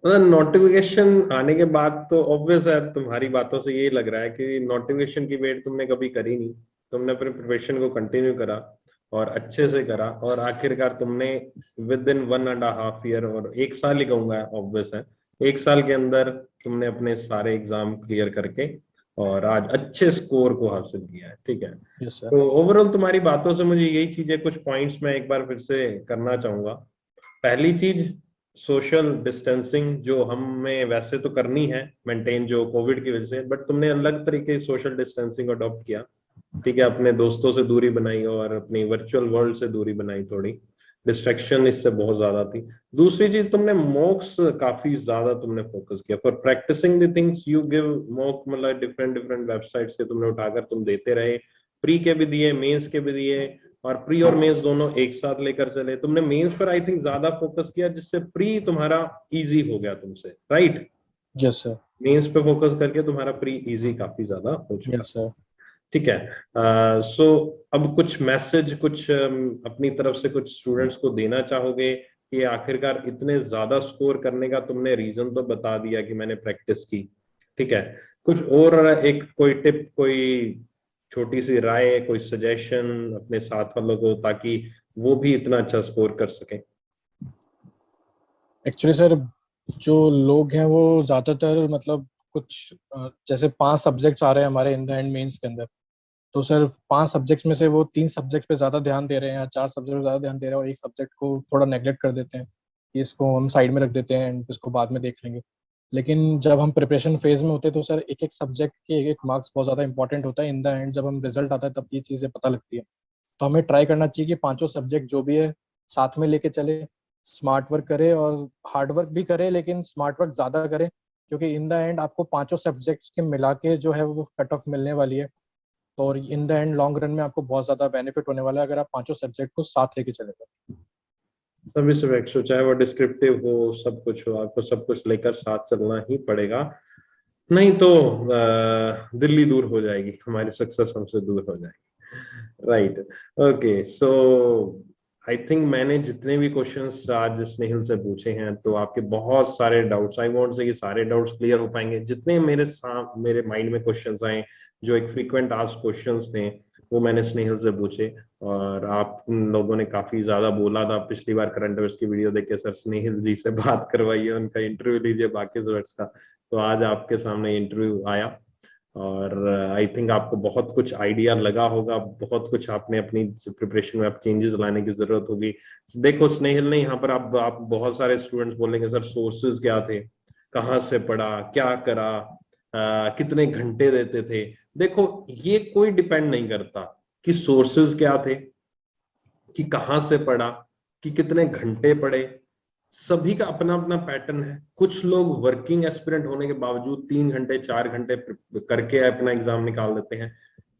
मतलब नोटिफिकेशन आने के बाद तो ऑब्वियस है, तुम्हारी बातों से ये लग रहा है कि नोटिफिकेशन की वेट तुमने कभी करी नहीं, तुमने अपने प्रिपरेशन को कंटिन्यू करा और अच्छे से करा, और आखिरकार तुमने विद इन 1.5 ईयर, और 1 साल ही कहूंगा ऑब्वियस है, 1 साल के अंदर तुमने अपने सारे एग्जाम क्लियर करके और आज अच्छे स्कोर को हासिल किया है। ठीक है। Yes sir. तो ओवरऑल तुम्हारी बातों से मुझे यही चीजें, कुछ पॉइंट्स मैं एक बार फिर से करना चाहूंगा। पहली चीज, सोशल डिस्टेंसिंग जो हमें वैसे तो करनी है मेंटेन, जो कोविड की वजह से, बट तुमने अलग तरीके की सोशल डिस्टेंसिंग अडॉप्ट किया। ठीक है, अपने दोस्तों से दूरी बनाई और अपनी वर्चुअल वर्ल्ड से दूरी बनाई, थोड़ी डिस्ट्रैक्शन इससे बहुत ज्यादा थी। दूसरी चीज, तुमने मॉक्स काफी ज्यादा तुमने फोकस किया for practising the things you give mock, मतलब डिफरेंट डिफरेंट वेबसाइट्स के तुमने उठाकर तुम देते रहे, प्री के भी दिए, मेंस के भी दिए, और प्री और मेंस दोनों एक साथ लेकर चले। तुमने मेंस पर आई थिंक ज्यादा फोकस किया, जिससे प्री तुम्हारा इजी हो गया तुमसे, राइट? Yes sir. मेंस पे फोकस करके तुम्हारा प्री इजी काफी ज्यादा हो चुका। Yes sir. ठीक है। सो अब कुछ मैसेज, कुछ अपनी तरफ से कुछ स्टूडेंट्स को देना चाहोगे कि आखिरकार इतने ज्यादा स्कोर करने का तुमने रीजन तो बता दिया कि मैंने प्रैक्टिस की, ठीक है, कुछ और एक कोई टिप, कोई छोटी सी राय, कोई सजेशन अपने साथ वालों को, ताकि वो भी इतना अच्छा स्कोर कर सके? एक्चुअली सर जो लोग हैं वो ज़्यादातर मतलब कुछ जैसे 5 सब्जेक्ट्स आ रहे हैं हमारे इन द एंड मेंस के अंदर, तो सर 5 सब्जेक्ट्स में से वो 3 सब्जेक्ट पे ज़्यादा ध्यान दे रहे हैं या 4 सब्जेक्ट पे ज़्यादा ध्यान दे रहे हैं और एक सब्जेक्ट को थोड़ा नेगलेक्ट कर देते हैं कि इसको हम साइड में रख देते हैं एंड इसको बाद में देख लेंगे। लेकिन जब हम प्रिपरेशन फेज में होते हैं तो सर एक एक सब्जेक्ट के एक एक मार्क्स बहुत ज़्यादा इंपॉर्टेंट होता है। इन द एंड जब हम रिजल्ट आता है तब ये चीज़ें पता लगती है। तो हमें ट्राई करना चाहिए कि पांचों सब्जेक्ट जो भी है साथ में लेके चले, स्मार्ट वर्क करे और हार्ड वर्क भी करे, लेकिन स्मार्ट वर्क ज़्यादा करे, क्योंकि इन द एंड आपको पांचों सब्जेक्ट्स के मिला के जो है वो कट ऑफ मिलने वाली है। और इन द एंड लॉन्ग रन में आपको बहुत ज़्यादा बेनिफिट होने वाला है अगर आप पांचों सब्जेक्ट को साथ लेके चले तो। सभी सब्जेक्ट्स हो, चाहे वो डिस्क्रिप्टिव हो, सब कुछ हो, आपको सब कुछ लेकर साथ चलना ही पड़ेगा, नहीं तो दिल्ली दूर हो जाएगी, हमारी सक्सेस हमसे दूर हो जाएगी। Right, okay, so I think मैंने जितने भी क्वेश्चंस आज स्नेहिल से पूछे हैं, तो आपके बहुत सारे डाउट्स, आई वांट से कि सारे डाउट्स क्लियर हो पाएंगे। जितने मेरे माइंड में क्वेश्चंस आए, जो एक फ्रीक्वेंट आस्क्ड क्वेश्चंस थे, वो मैंने स्नेहिल से पूछे। और आप लोगों ने काफी ज्यादा बोला था पिछली बार करंट अफेयर्स की वीडियो देख के, सर स्नेहिल जी से बात करवाइए, उनका इंटरव्यू लीजिए बाकी स्टूडेंट्स का। तो आज आपके सामने इंटरव्यू आया, और आई थिंक आपको बहुत कुछ आइडिया लगा होगा, बहुत कुछ आपने अपनी प्रिपरेशन में आप चेंजेस लाने की जरूरत होगी। देखो स्नेहिल ने यहाँ पर आप बहुत सारे स्टूडेंट्स बोलेंगे सर सोर्सेज क्या थे, कहाँ से पढ़ा, क्या करा, कितने घंटे देते थे। देखो ये कोई डिपेंड नहीं करता कि सोर्सेज क्या थे, कि कहाँ से पढ़ा, कि कितने घंटे पढ़े। सभी का अपना अपना पैटर्न है। कुछ लोग वर्किंग एस्पिरेंट होने के बावजूद 3 घंटे 4 घंटे करके अपना एग्जाम निकाल देते हैं।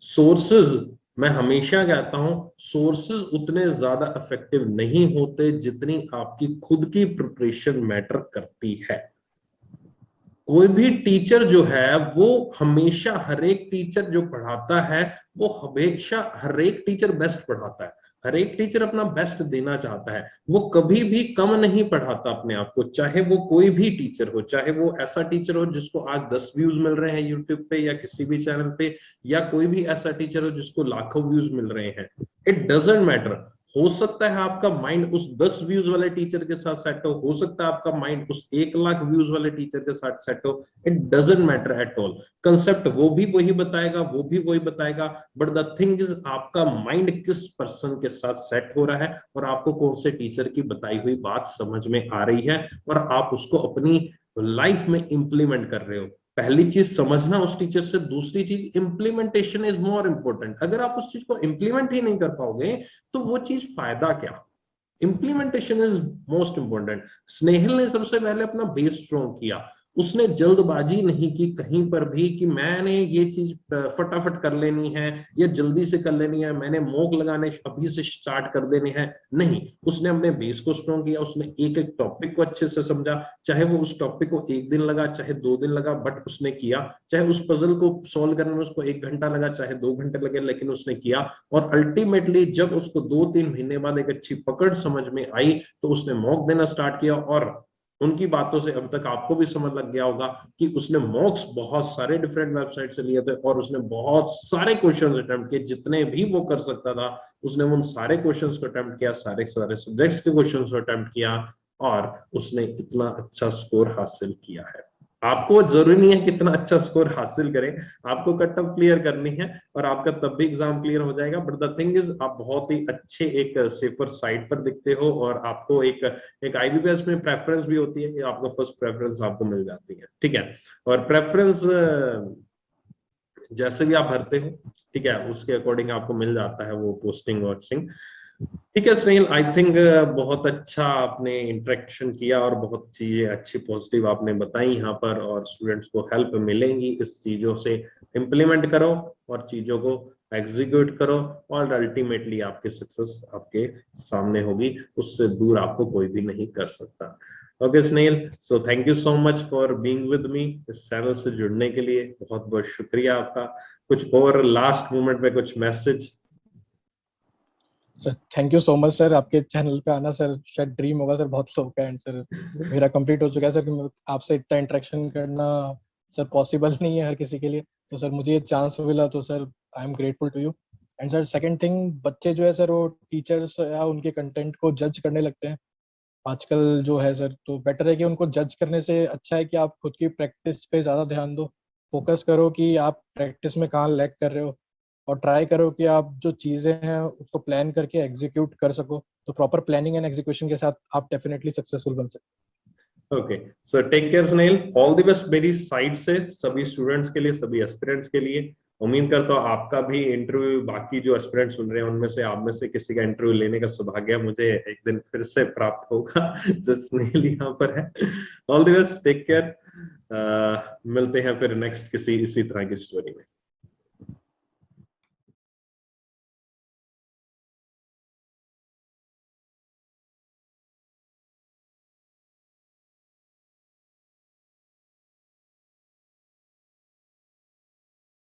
सोर्सेज, मैं हमेशा कहता हूं, सोर्सेज उतने ज्यादा इफेक्टिव नहीं होते जितनी आपकी खुद की प्रिपरेशन मैटर करती है। कोई भी टीचर जो है वो हमेशा, हर एक टीचर जो पढ़ाता है वो हमेशा, हर एक टीचर बेस्ट पढ़ाता है, हर एक टीचर अपना बेस्ट देना चाहता है। वो कभी भी कम नहीं पढ़ाता अपने आप को, चाहे वो कोई भी टीचर हो, चाहे वो ऐसा टीचर हो जिसको आज 10 व्यूज मिल रहे हैं यूट्यूब पे या किसी भी चैनल पे, या कोई भी ऐसा टीचर हो जिसको लाखों व्यूज मिल रहे हैं। It doesn't matter. हो सकता है आपका माइंड उस 10 व्यूज वाले टीचर के साथ सेट हो सकता है आपका माइंड उस 1 लाख व्यूज वाले टीचर के साथ सेट हो। It doesn't matter at all. Concept वो भी वही बताएगा, वो भी वही बताएगा, बट द थिंग इज आपका माइंड किस पर्सन के साथ सेट हो रहा है, और आपको कौन से टीचर की बताई हुई बात समझ में आ रही है, और आप उसको अपनी लाइफ में इंप्लीमेंट कर रहे हो। पहली चीज समझना उस टीचर से, दूसरी चीज इंप्लीमेंटेशन इज मोर इंपॉर्टेंट। अगर आप उस चीज को इंप्लीमेंट ही नहीं कर पाओगे तो वो चीज फायदा क्या। Implementation is most important. Snehil ने सबसे पहले अपना बेस स्ट्रॉन्ग किया, उसने जल्दबाजी नहीं की कहीं पर भी कि मैंने ये चीज फटाफट कर लेनी है या जल्दी से कर लेनी है, मैंने मॉक लगाने अभी से स्टार्ट कर देने हैं। नहीं, उसने अपने बेस को स्ट्रॉन्ग किया, उसने एक एक टॉपिक को अच्छे से समझा, चाहे वो उस टॉपिक को 1 दिन लगा चाहे 2 दिन लगा, बट उसने किया। चाहे उस पजल को सॉल्व करने में उसको 1 घंटा लगा चाहे 2 घंटे लगे, लेकिन उसने किया। और अल्टीमेटली जब उसको 2-3 महीने बाद एक अच्छी पकड़ समझ में आई तो उसने मॉक देना स्टार्ट किया। और उनकी बातों से अब तक आपको भी समझ लग गया होगा कि उसने मॉक्स बहुत सारे डिफरेंट वेबसाइट से लिए थे और उसने बहुत सारे क्वेश्चंस अटेम्प्ट किए, जितने भी वो कर सकता था उसने उन सारे क्वेश्चंस को अटेम्प्ट किया, सारे सारे सब्जेक्ट्स के क्वेश्चंस को अटेम्प्ट किया, और उसने इतना अच्छा स्कोर हासिल किया है। आपको जरूरी नहीं है कितना अच्छा स्कोर हासिल करें, आपको कट ऑफ क्लियर करनी है और आपका तब भी एग्जाम क्लियर हो जाएगा। बट द थिंग इज आप बहुत ही अच्छे एक सेफर साइड पर दिखते हो, और आपको एक आईबीपीएस में प्रेफरेंस भी होती है कि आपको फर्स्ट प्रेफरेंस आपको मिल जाती है, ठीक है। और प्रेफरेंस जैसे भी आप भरते हो, ठीक है, उसके अकॉर्डिंग आपको मिल जाता है वो पोस्टिंग वॉचिंग। ठीक है स्नेहिल, आई थिंक बहुत अच्छा आपने इंटरेक्शन किया और बहुत चीजें अच्छी पॉजिटिव आपने बताई यहाँ पर, और स्टूडेंट्स को हेल्प मिलेंगी इस चीजों से। इम्प्लीमेंट करो और चीजों को एग्जीक्यूट करो, और अल्टीमेटली आपकी सक्सेस आपके सामने होगी, उससे दूर आपको कोई भी नहीं कर सकता। Okay Snehil, so thank you so much for being with me. इस चैनल से जुड़ने के लिए बहुत बहुत शुक्रिया आपका। कुछ और लास्ट मोमेंट पे कुछ message? Sir thank you so much sir, आपके चैनल पे आना सर शायद ड्रीम होगा सर बहुत लोग का, एंड सर मेरा कंप्लीट हो चुका है सर कि आपसे इतना इंटरेक्शन करना सर पॉसिबल नहीं है हर किसी के लिए, तो सर मुझे ये चांस मिला तो sir I am grateful to you. And sir second thing, बच्चे जो है सर वो टीचर्स या उनके कंटेंट को जज करने लगते हैं आजकल जो है सर, तो बेटर है कि उनको जज करने से अच्छा है कि आप खुद की प्रैक्टिस पे ज़्यादा ध्यान दो, फोकस करो कि आप प्रैक्टिस में कहाँ लैग कर रहे हो, और ट्राई करो कि आप जो चीज़ें हैं उसको प्लान करके एग्जीक्यूट कर सको, तो प्रॉपर प्लानिंग एंड एग्जीक्यूशन के साथ आप डेफिनेटली सक्सेसफुल बन सकते okay, so take care Snell, all the best मेरी साइड से सभी स्टूडेंट्स के लिए, सभी एस्पिरेंट्स के लिए। उम्मीद करता हूँ आपका भी इंटरव्यू, बाकी जो एस्पिरेंट्स सुन रहे हैं उनमें से आप में से किसी का इंटरव्यू लेने का सौभाग्य मुझे एक दिन फिर से प्राप्त होगा जो स्नेल यहाँ पर है। All the best, take care, मिलते हैं फिर नेक्स्ट किसी इसी तरह की स्टोरी में।